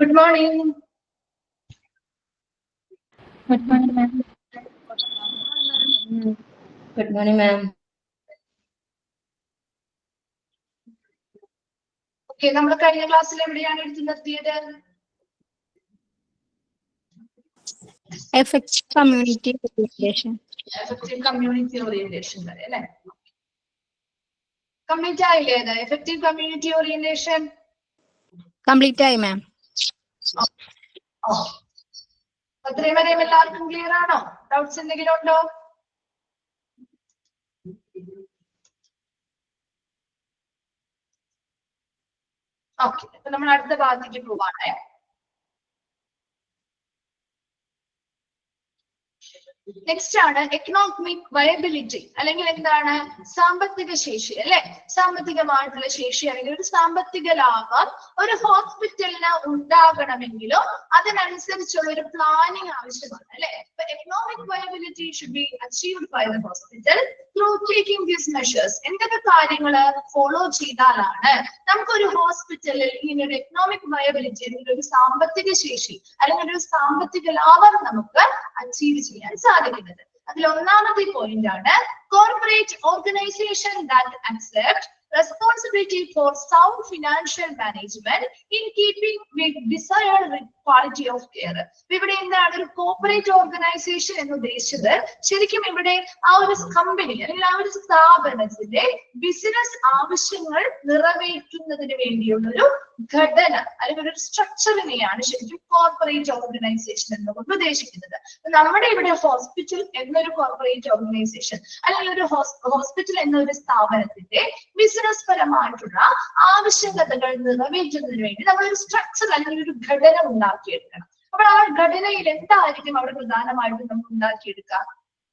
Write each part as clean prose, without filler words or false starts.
Good morning. Good morning, ma'am. Good morning, ma'am. Okay, നമ്മൾ കഴിഞ്ഞ ക്ലാസ്സിൽ എവിടെയാണ് എടുത്തു നിർത്തിയത്? Effective community orientation. Effective community orientation വരെ അല്ലേ? കംപ്ലീറ്റ് ആയില്ലേ അത്? Effective community orientation. Complete ആയി മാം. അത്രയും വരെ എല്ലാവർക്കും ക്ലിയർ ആണോ? ഡൗട്ട്സ് എന്തെങ്കിലും ഉണ്ടോ? ഓക്കെ, അപ്പൊ നമ്മൾ അടുത്ത ഭാഗത്തേക്ക് പോവാണേ. നെക്സ്റ്റ് ആണ് എക്കണോമിക് വയബിലിറ്റി, അല്ലെങ്കിൽ എന്താണ് സാമ്പത്തിക ശേഷി അല്ലെ? സാമ്പത്തികമായിട്ടുള്ള ശേഷി അല്ലെങ്കിൽ ഒരു സാമ്പത്തിക ലാഭം ഒരു ഹോസ്പിറ്റലിന് ഉണ്ടാകണമെങ്കിലോ അതിനനുസരിച്ചുള്ള ഒരു പ്ലാനിങ് ആവശ്യമാണ് അല്ലെ? Economic viability should be achieved by the hospital through taking these measures. എന്തൊക്കെ കാര്യങ്ങൾ ഫോളോ ചെയ്താലാണ് നമുക്കൊരു ഹോസ്പിറ്റലിൽ ഇങ്ങനെ ഒരു എക്കണോമിക് വയബിലിറ്റി അല്ലെങ്കിൽ ഒരു സാമ്പത്തിക ശേഷി അല്ലെങ്കിൽ ഒരു സാമ്പത്തിക ലാഭം നമുക്ക് അച്ചീവ് ചെയ്യാൻ സാധിക്കുന്നത്? അതിൽ ഒന്നാമത്തെ പോയിന്റ് ആണ് corporate organisation that accept responsibility for sound financial management in keeping with desired quality of care. ഇവിടെ എന്താണ് ഒരു കോർപ്പറേറ്റ് ഓർഗനൈസേഷൻ എന്ന് ഉദ്ദേശിച്ചത്? ശരിക്കും ഇവിടെ ആ ഒരു കമ്പനി അല്ലെങ്കിൽ ആ ഒരു സ്ഥാപനത്തിന്റെ ബിസിനസ് ആവശ്യങ്ങൾ നിറവേറ്റുന്നതിന് വേണ്ടിയുള്ള ഒരു ഘടന അല്ലെങ്കിൽ ഒരു സ്ട്രക്ചറിനെയാണ് ശരിക്കും കോർപ്പറേറ്റ് ഓർഗനൈസേഷൻ എന്നുകൊണ്ട് ഉദ്ദേശിക്കുന്നത്. നമ്മുടെ ഇവിടെ ഹോസ്പിറ്റൽ എന്നൊരു കോർപ്പറേറ്റ് ഓർഗനൈസേഷൻ അല്ലെങ്കിൽ ഒരു ഹോസ്പിറ്റൽ എന്നൊരു സ്ഥാപനത്തിന്റെ ബിസിനസ് പരമായിട്ടുള്ള ആവശ്യകതകൾ നിറവേറ്റുന്നതിന് വേണ്ടി നമ്മളൊരു സ്ട്രക്ചർ അല്ലെങ്കിൽ ഒരു ഘടന ഉണ്ടാക്കിയെടുക്കണം. അപ്പോൾ ആ ഘടനയിൽ എന്തായിരിക്കും അവിടെ പ്രധാനമായിട്ടും നമുക്ക് ഉണ്ടാക്കിയെടുക്കുക?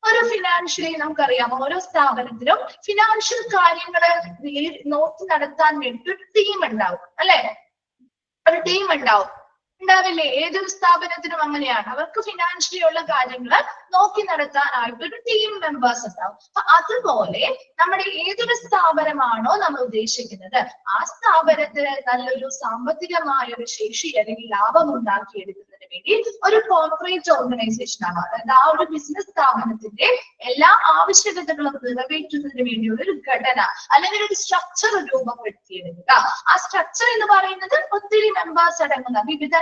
ഒരു ഫിനാൻഷ്യലി നമുക്കറിയാം ഓരോ സ്ഥാപനത്തിലും ഫിനാൻഷ്യൽ കാര്യങ്ങള് നോക്കി നടത്താൻ വേണ്ടി ഒരു ടീം ഉണ്ടാവും അല്ലെ? ഒരു ടീം ഉണ്ടാവില്ലേ? ഏതൊരു സ്ഥാപനത്തിനും അങ്ങനെയാണ്. അവർക്ക് ഫിനാൻഷ്യലി ഉള്ള കാര്യങ്ങൾ നോക്കി നടത്താനായിട്ട് ഒരു ടീം മെമ്പേഴ്സ് ഉണ്ടാവും. അപ്പൊ അതുപോലെ നമ്മുടെ ഏതൊരു സ്ഥാപനമാണോ നമ്മൾ ഉദ്ദേശിക്കുന്നത് ആ സ്ഥാപനത്തിന് നല്ലൊരു സാമ്പത്തികമായ ഒരു ശേഷി അല്ലെങ്കിൽ ലാഭം ഉണ്ടാക്കിയെടുക്കുന്നതിന് വേണ്ടി ഒരു കോർപ്പറേറ്റ് ഓർഗനൈസേഷൻ ആണ്. അതായത് ആ ഒരു ബിസിനസ് സ്ഥാപനത്തിന്റെ എല്ലാ ആവശ്യകതകളും നിറവേറ്റുന്നതിന് വേണ്ടിയുള്ള ഒരു ഘടന അല്ലെങ്കിൽ ഒരു സ്ട്രക്ചർ രൂപപ്പെടുത്തിയെടുക്കുക. ആ സ്ട്രക്ചർ എന്ന് പറയുന്നത് ഒത്തിരി മെമ്പേഴ്സ് അടങ്ങുന്ന വിവിധ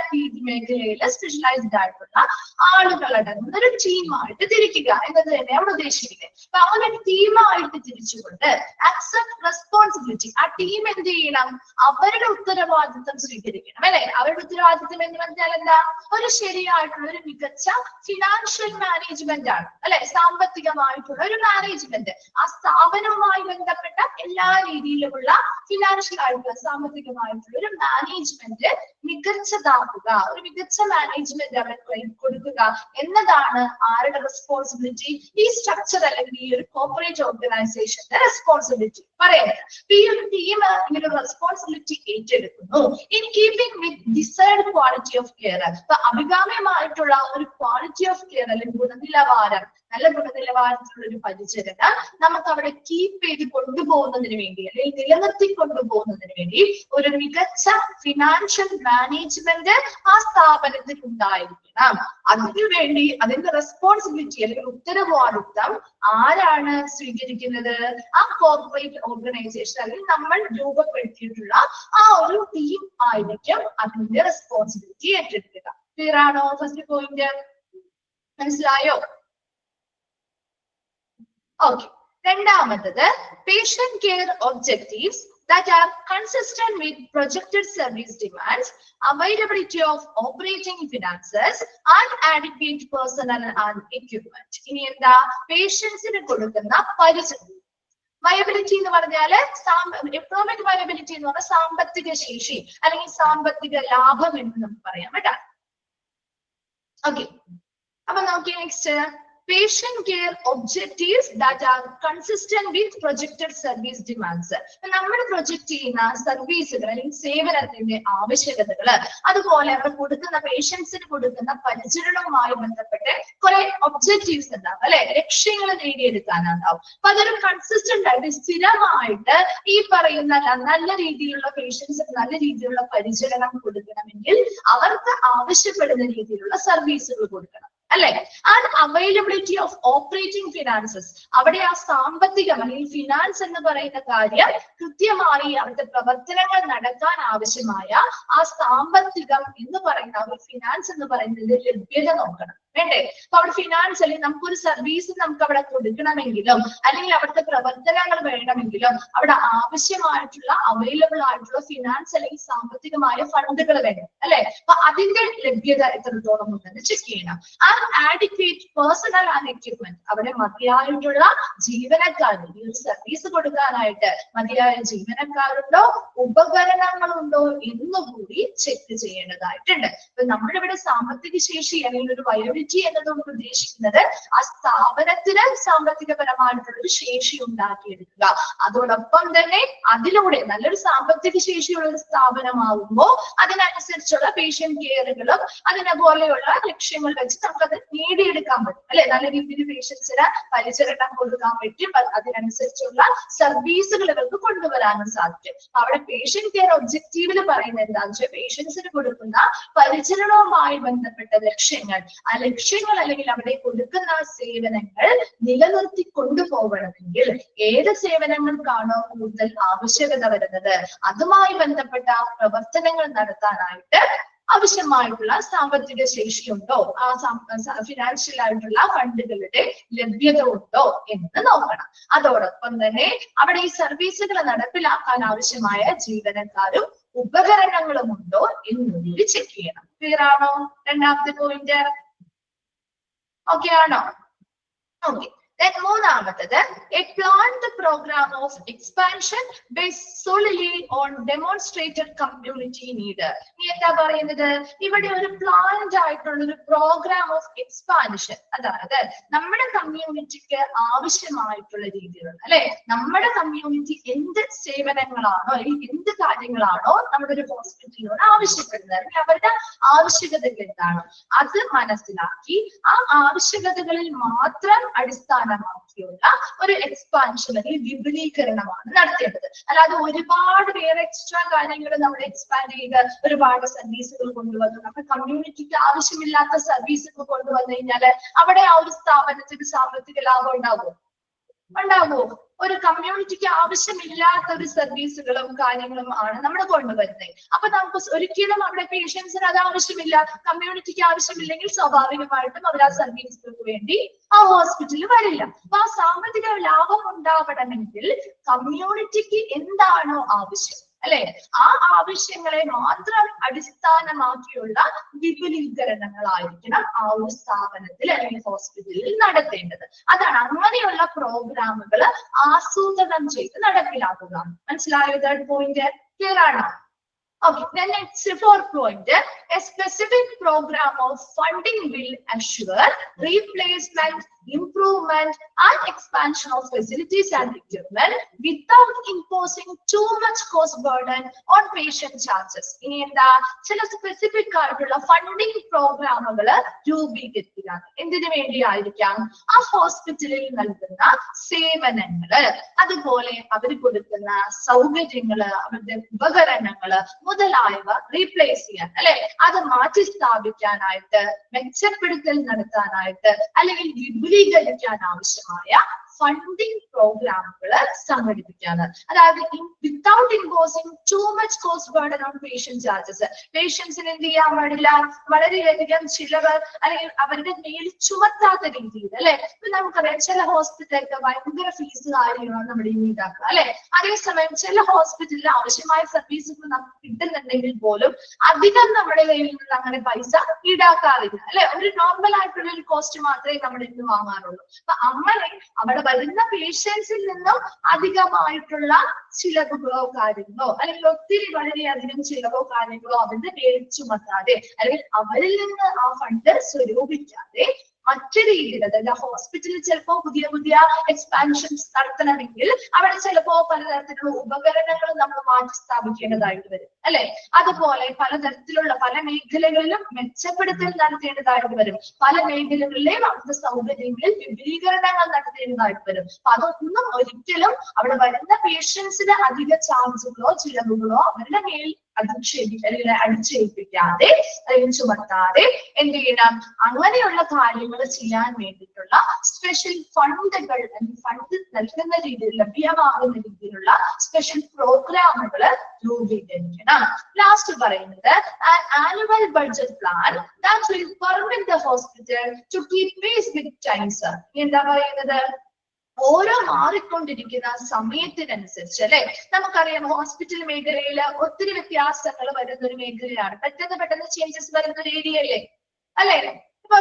മേഖലയിലെ സ്പെഷ്യലൈസ്ഡ് ആയിട്ടുള്ള ആളുകൾ അടങ്ങുന്ന ഒരു ടീമായിട്ട് തിരിക്കുക എന്നത് തന്നെ അവിടെ ഉദ്ദേശിക്കുന്നത്. അപ്പൊ ആ ഒരു ടീമായിട്ട് തിരിച്ചുകൊണ്ട് അക്സെപ്റ്റ് റെസ്പോൺസിബിലിറ്റി, ആ ടീം എന്ത് ചെയ്യണം? അവരുടെ ഉത്തരവാദിത്വം സ്വീകരിക്കണം അല്ലെ? അവരുടെ ഉത്തരവാദിത്വം എന്ന് പറഞ്ഞാൽ എന്താ? ഒരു ശരിയായിട്ടുള്ള ഒരു മികച്ച ഫിനാൻഷ്യൽ മാനേജ്മെന്റ് ആണ് അല്ലെ, സാമ്പത്തികമായിട്ടുള്ള ഒരു മാനേജ്മെന്റ്. ആ സ്ഥാപനവുമായി ബന്ധപ്പെട്ട എല്ലാ രീതിയിലുമുള്ള ഫിനാൻഷ്യൽ ആയിട്ടുള്ള സാമ്പത്തികമായിട്ടുള്ള ഒരു മാനേജ്മെന്റ് മികച്ചതാക്കുക, ഒരു മികച്ച മാനേജ്മെന്റ് അവിടെ കൊടുക്കുക എന്നതാണ് ആരുടെ റെസ്പോൺസിബിലിറ്റി? ഈ സ്ട്രക്ചർ അല്ലെങ്കിൽ ഈ ഒരു കോർപ്പറേറ്റ് ഓർഗനൈസേഷന്റെ റെസ്പോൺസിബിലിറ്റി പറയുന്നത്. ഈ ഒരു ടീം ഇങ്ങനെ റെസ്പോൺസിബിലിറ്റി ഏറ്റെടുക്കുന്നു in keeping with desired quality of care. അപ്പൊ അഭികാമ്യമായിട്ടുള്ള ഒരു ക്വാളിറ്റി ഓഫ് കെയർ അല്ലെങ്കിൽ ഗുണനിലവാരം, നല്ല ഗുണനിലവാരത്തിലുള്ള ഒരു പരിചരണം നമുക്ക് അവിടെ കീപ്പ് ചെയ്ത് കൊണ്ടുപോകുന്നതിന് വേണ്ടി അല്ലെങ്കിൽ നിലനിർത്തി കൊണ്ടുപോകുന്നതിന് വേണ്ടി ഒരു മികച്ച ഫിനാൻഷ്യൽ മാനേജ്മെന്റ് ആ സ്ഥാപനത്തിൽ ഉണ്ടായിരിക്കണം. അതിനുവേണ്ടി അതിന്റെ റെസ്പോൺസിബിലിറ്റി അല്ലെങ്കിൽ ഉത്തരവാദിത്വം ആരാണ് സ്വീകരിക്കുന്നത്? ആ കോർപ്പറേറ്റ് ഓർഗനൈസേഷൻ അല്ലെങ്കിൽ നമ്മൾ രൂപപ്പെടുത്തിയിട്ടുള്ള ആ ഒരു ടീം ആയിരിക്കും അതിന്റെ റെസ്പോൺസിബിലിറ്റി ഏറ്റെടുക്കുക. ക്ലിയർ ആണോ? ഫസ്റ്റ് പോയിന്റ് മനസ്സിലായോ? ഓക്കെ. രണ്ടാമത്തത് patient care objectives that are consistent with projected service demands, availability of operating finances and adequate personnel and equipment. ഇനി എന്താ? പേഷ്യൻസിന് കൊടുക്കുന്ന പരിചരണം. വയബിലിറ്റി എന്ന് പറഞ്ഞാല് എക്കണോമിക് വയബിലിറ്റി എന്ന് പറഞ്ഞാൽ സാമ്പത്തിക ശേഷി അല്ലെങ്കിൽ സാമ്പത്തിക ലാഭം എന്ന് നമുക്ക് പറയാം കേട്ടോ. ഓക്കെ, അപ്പൊ നോക്കിയേ next patient care objectives that are consistent with projected service demands. നമ്മൾ പ്രൊജക്ട് ചെയ്യുന്ന സർവീസുകൾ അല്ലെങ്കിൽ സേവനത്തിന്റെ ആവശ്യകതകൾ, അതുപോലെ അവിടെ കൊടുക്കുന്ന പേഷ്യൻസിന് കൊടുക്കുന്ന പരിചരണവുമായി ബന്ധപ്പെട്ട് കുറെ ഒബ്ജക്റ്റീവ്സ് ഉണ്ടാവും അല്ലെ, ലക്ഷ്യങ്ങൾ നേടിയെടുക്കാനുണ്ടാവും. അപ്പൊ അതൊരു കൺസിസ്റ്റന്റ് ആയിട്ട് സ്ഥിരമായിട്ട് ഈ പറയുന്ന നല്ല രീതിയിലുള്ള പേഷ്യൻസിന് നല്ല രീതിയിലുള്ള പരിചരണം കൊടുക്കണമെങ്കിൽ അവർക്ക് ആവശ്യപ്പെടുന്ന രീതിയിലുള്ള സർവീസുകൾ കൊടുക്കണം അല്ലെ. And availability of operating finances, അവിടെ ആ സാമ്പത്തികം അല്ലെങ്കിൽ ഫിനാൻസ് എന്ന് പറയുന്ന കാര്യം കൃത്യമായി അവിടുത്തെ പ്രവർത്തനങ്ങൾ നടക്കാൻ ആവശ്യമായ ആ സാമ്പത്തികം എന്ന് പറയുന്ന ഒരു ഫിനാൻസ് എന്ന് പറയുന്നതിന്റെ ലഭ്യത നോക്കണം വേണ്ടേ. അപ്പൊ അവിടെ ഫിനാൻസ് അല്ലെങ്കിൽ നമുക്കൊരു സർവീസ് നമുക്ക് അവിടെ കൊടുക്കണമെങ്കിലും അല്ലെങ്കിൽ അവിടുത്തെ പ്രവർത്തനങ്ങൾ വേണമെങ്കിലും അവിടെ ആവശ്യമായിട്ടുള്ള അവൈലബിൾ ആയിട്ടുള്ള ഫിനാൻസ് അല്ലെങ്കിൽ സാമ്പത്തികമായ ഫണ്ടുകൾ വേണം അല്ലെ. അപ്പൊ അതിന്റെ ലഭ്യത എത്രത്തോളം ഉണ്ടെന്ന് ചെക്ക് ചെയ്യണം. ആഡിക്വേറ്റ് പേഴ്സണൽ ആൻഡ് എക്യുപ്മെന്റ്, അവിടെ മതിയായിട്ടുള്ള ജീവനക്കാർ, ഈ ഒരു സർവീസ് കൊടുക്കാനായിട്ട് മതിയായ ജീവനക്കാരുണ്ടോ ഉപകരണങ്ങളുണ്ടോ എന്നുകൂടി ചെക്ക് ചെയ്യേണ്ടതായിട്ടുണ്ട്. അപ്പൊ നമ്മളിവിടെ സാമ്പത്തിക ശേഷി അല്ലെങ്കിൽ ഒരു വയോലിറ്റി എന്നതുകൊണ്ട് ഉദ്ദേശിക്കുന്നത് ആ സ്ഥാപനത്തിന് സാമ്പത്തികപരമായിട്ടുള്ള ഒരു ശേഷി ഉണ്ടാക്കിയെടുക്കുക. അതോടൊപ്പം തന്നെ അതിലൂടെ നല്ലൊരു സാമ്പത്തിക ശേഷിയുള്ള ഒരു സ്ഥാപനമാകുമ്പോൾ അതിനനുസരിച്ചുള്ള പേഷ്യന്റ് കെയറുകളും അതിനെപോലെയുള്ള ലക്ഷ്യങ്ങൾ വെച്ച് നമുക്കത് നേടിയെടുക്കാൻ പറ്റും അല്ലെ. നല്ല രീതിയിൽ പേഷ്യൻസിന് പരിചരണം കൊടുക്കാൻ പറ്റും, അതിനനുസരിച്ചുള്ള സർവീസുകൾ ഇവർക്ക് കൊണ്ടുവരാനും സാധിക്കും. അവിടെ പേഷ്യന്റ് കെയർ ഒബ്ജക്റ്റീവിൽ പറയുന്നത് എന്താണെന്ന് വെച്ചാൽ പേഷ്യൻസിന് കൊടുക്കുന്ന പരിചരണവുമായി ബന്ധപ്പെട്ട ലക്ഷ്യങ്ങൾ, ആ ലക്ഷ്യങ്ങൾ അല്ലെങ്കിൽ അവിടെ കൊടുക്കുന്ന സേവനങ്ങൾ നിലനിർത്തി കൊണ്ടുപോകണമെങ്കിൽ ഏത് സേവനങ്ങൾക്കാണോ കൂടുതൽ ആവശ്യകത വരുന്നത് അതുമായി ബന്ധപ്പെട്ട പ്രവർത്തനങ്ങൾ നടത്താനായിട്ട് ആവശ്യമായിട്ടുള്ള സാമ്പത്തിക ശേഷിയുണ്ടോ, ആ ഫിനാൻഷ്യൽ ആയിട്ടുള്ള ഫണ്ടുകളുടെ ലഭ്യത ഉണ്ടോ എന്ന് നോക്കണം. അതോടൊപ്പം തന്നെ അവിടെ ഈ സർവീസുകൾ നടപ്പിലാക്കാൻ ആവശ്യമായ ജീവനക്കാരും ഉപകരണങ്ങളും ഉണ്ടോ എന്നുകൂടി ചെക്ക് ചെയ്യണം. ക്ലിയർ ആണോ? രണ്ടാമത്തെ പോയിന്റ് ഓക്കെ ആണോ? ഓക്കെ. Then മൂന്നാമത്തത് a planned program of expansion based solely on demonstrated community need. നീ എന്താ പറയുന്നത്? ഇവിടെ ഒരു പ്ലാൻഡ് ആയിട്ടുള്ള ഒരു പ്രോഗ്രാം ഓഫ് എക്സ്പാൻഷൻ, അതായത് നമ്മുടെ കമ്മ്യൂണിറ്റിക്ക് ആവശ്യമായിട്ടുള്ള രീതിയിലുള്ള അല്ലെ, നമ്മുടെ കമ്മ്യൂണിറ്റി എന്ത് സേവനങ്ങളാണോ അല്ലെങ്കിൽ എന്ത് കാര്യങ്ങളാണോ നമ്മുടെ ഒരു ഹോസ്പിറ്റലിനോട് ആവശ്യപ്പെടുന്നത് അല്ലെങ്കിൽ അവരുടെ ആവശ്യകതകൾ എന്താണോ അത് മനസ്സിലാക്കി ആ ആവശ്യകതകളിൽ മാത്രം അടിസ്ഥാനമാക്കിയുള്ള ഒരു എക്സ്പാൻഷൻ അല്ലെങ്കിൽ വിപുലീകരണമാണ് നടത്തേണ്ടത്. അല്ലാതെ ഒരുപാട് വേറെ എക്സ്ട്രാ കാര്യങ്ങൾ നമ്മൾ എക്സ്പാൻഡ് ചെയ്ത് ഒരുപാട് സർവീസുകൾ കൊണ്ടുവന്നു നമ്മുടെ കമ്മ്യൂണിറ്റിക്ക് ആവശ്യമില്ലാത്ത സർവീസുകൾ കൊണ്ടുവന്നു കഴിഞ്ഞാൽ അവിടെ ആ ഒരു സ്ഥാപനത്തിന് സാമ്പത്തിക ലാഭം ഉണ്ടാവുമോ? ഒരു കമ്മ്യൂണിറ്റിക്ക് ആവശ്യമില്ലാത്ത ഒരു സർവീസുകളും കാര്യങ്ങളും ആണ് നമ്മൾ കൊണ്ടുവരുന്നത്. അപ്പൊ നമുക്ക് ഒരിക്കലും അവിടെ പേഷ്യൻസിന് അത് ആവശ്യമില്ല, കമ്മ്യൂണിറ്റിക്ക് ആവശ്യമില്ലെങ്കിൽ സ്വാഭാവികമായിട്ടും അവർ ആ സർവീസുകൾക്ക് വേണ്ടി ആ ഹോസ്പിറ്റലിൽ വരില്ല. അപ്പൊ ആ സാമ്പത്തിക ലാഭം ഉണ്ടാവണമെങ്കിൽ കമ്മ്യൂണിറ്റിക്ക് എന്താണോ ആവശ്യം അല്ലെ? ആ ആവശ്യങ്ങളെ മാത്രം അടിസ്ഥാനമാക്കിയുള്ള വിപുലീകരണങ്ങളായിരിക്കണം ആ ഒരു സ്ഥാപനത്തിൽ അല്ലെങ്കിൽ ഹോസ്പിറ്റലിൽ നടത്തേണ്ടത്. അതാണ് അങ്ങനെയുള്ള പ്രോഗ്രാമുകൾ ആസൂത്രണം ചെയ്ത് നടപ്പിലാക്കുക. മനസ്സിലായോ? തേർഡ് പോയിന്റ് ക്ലിയർ ആണോ? Okay, then next fourth point, a specific program of funding will assure replacement, improvement and expansion of facilities and equipment without imposing too much cost burden on patient charges. ഇനി എന്താ? ചില specific ആയിട്ടുള്ള funding പ്രോഗ്രാമുകൾ രൂപീകരിക്കുക. എന്തിനു വേണ്ടിയായിരിക്കാം? ആ ഹോസ്പിറ്റലിൽ നൽകുന്ന സേവനങ്ങള്, അതുപോലെ അവർ കൊടുക്കുന്ന സൗകര്യങ്ങള്, അവരുടെ ഉപകരണങ്ങള് മുതലായവ റീപ്ലേസ് ചെയ്യാൻ, അല്ലെ? അത് മാറ്റി സ്ഥാപിക്കാനായിട്ട്, മെച്ചപ്പെടുത്തൽ നടത്താനായിട്ട് അല്ലെങ്കിൽ വിപുലീകരിക്കാൻ ആവശ്യമായ ഫണ്ടിങ് പ്രോഗ്രാമുകൾ സംഘടിപ്പിക്കാണ്. അതായത് without imposing too much cost burden on patient charges. പേഷ്യൻസിന് എന്ത് ചെയ്യാൻ പാടില്ല? വളരെയധികം ചിലവ് അല്ലെങ്കിൽ അവരുടെ മേൽ ചുമത്താത്ത രീതിയിൽ, അല്ലെ? ഇപ്പൊ നമുക്കറിയാം ചില ഹോസ്പിറ്റലൊക്കെ ഭയങ്കര ഫീസ് കാര്യങ്ങളാണ് നമ്മുടെ ഈടാക്കുക, അല്ലെ? അതേസമയം ചില ഹോസ്പിറ്റലിൽ ആവശ്യമായ സർവീസുകൾ നമുക്ക് കിട്ടുന്നുണ്ടെങ്കിൽ പോലും അധികം നമ്മുടെ കയ്യിൽ നിന്ന് അങ്ങനെ പൈസ ഈടാക്കാറില്ല, അല്ലെ? ഒരു നോർമൽ ആയിട്ടുള്ള ഒരു കോസ്റ്റ് മാത്രമേ നമ്മുടെ ഇന്ന് വാങ്ങാറുള്ളൂ. അപ്പൊ അങ്ങനെ അവിടെ വരുന്ന പേഷ്യൻസിൽ നിന്നും അധികമായിട്ടുള്ള ചിലവുകളോ കാര്യങ്ങളോ അല്ലെങ്കിൽ ഒത്തിരി വളരെയധികം ചിലവോ കാര്യങ്ങളോ അവരുടെ മേൽ ചുമത്താതെ അല്ലെങ്കിൽ അവരിൽ നിന്ന് ആ ഫണ്ട് സ്വരൂപിക്കാതെ മറ്റു രീതിയിൽ, അതായത് ഹോസ്പിറ്റലിൽ ചിലപ്പോ പുതിയ പുതിയ എക്സ്പാൻഷൻസ് നടത്തണമെങ്കിൽ അവിടെ ചിലപ്പോ പലതരത്തിലുള്ള ഉപകരണങ്ങൾ നമ്മൾ മാറ്റി സ്ഥാപിക്കേണ്ടതായിട്ട് വരും, അല്ലെ? അതുപോലെ പലതരത്തിലുള്ള പല മേഖലകളിലും മെച്ചപ്പെടുത്തൽ നടത്തേണ്ടതായിട്ട് വരും. പല മേഖലകളിലെയും അവിടുത്തെ സൗകര്യങ്ങളിൽ വിപുലീകരണങ്ങൾ നടത്തേണ്ടതായിട്ട് വരും. അപ്പൊ അതൊന്നും ഒരിക്കലും അവിടെ വരുന്ന പേഷ്യൻസിന് അധിക ചാർജുകളോ ചിലവുകളോ അവരുടെ മേൽ അടിച്ചേൽപ്പിക്കാതെ അല്ലെങ്കിൽ ചുമത്താതെ എന്ത് ചെയ്യണം? അങ്ങനെയുള്ള കാര്യങ്ങൾ ചെയ്യാൻ വേണ്ടിയിട്ടുള്ള സ്പെഷ്യൽ ഫണ്ടുകൾ അല്ലെങ്കിൽ ഫണ്ട് നൽകുന്ന രീതിയിൽ ലഭ്യമാകുന്ന രീതിയിലുള്ള സ്പെഷ്യൽ പ്രോഗ്രാമുകൾ രൂപീകരിക്കണം. ലാസ്റ്റ് പറയുന്നത് annual budget plan that will permit the hospital to keep pace with times. എന്താ പറയുന്നത്? ഓരോ മാറിക്കൊണ്ടിരിക്കുന്ന സമയത്തിനനുസരിച്ച്, അല്ലെ? നമുക്കറിയാം ഹോസ്പിറ്റൽ മേഖലയിൽ ഒത്തിരി വ്യത്യാസങ്ങൾ വരുന്ന ഒരു മേഖലയാണ്. പെട്ടെന്ന് ചേഞ്ചസ് വരുന്ന ഒരു ഏരിയയല്ലേ, അല്ലെ? ഇപ്പൊ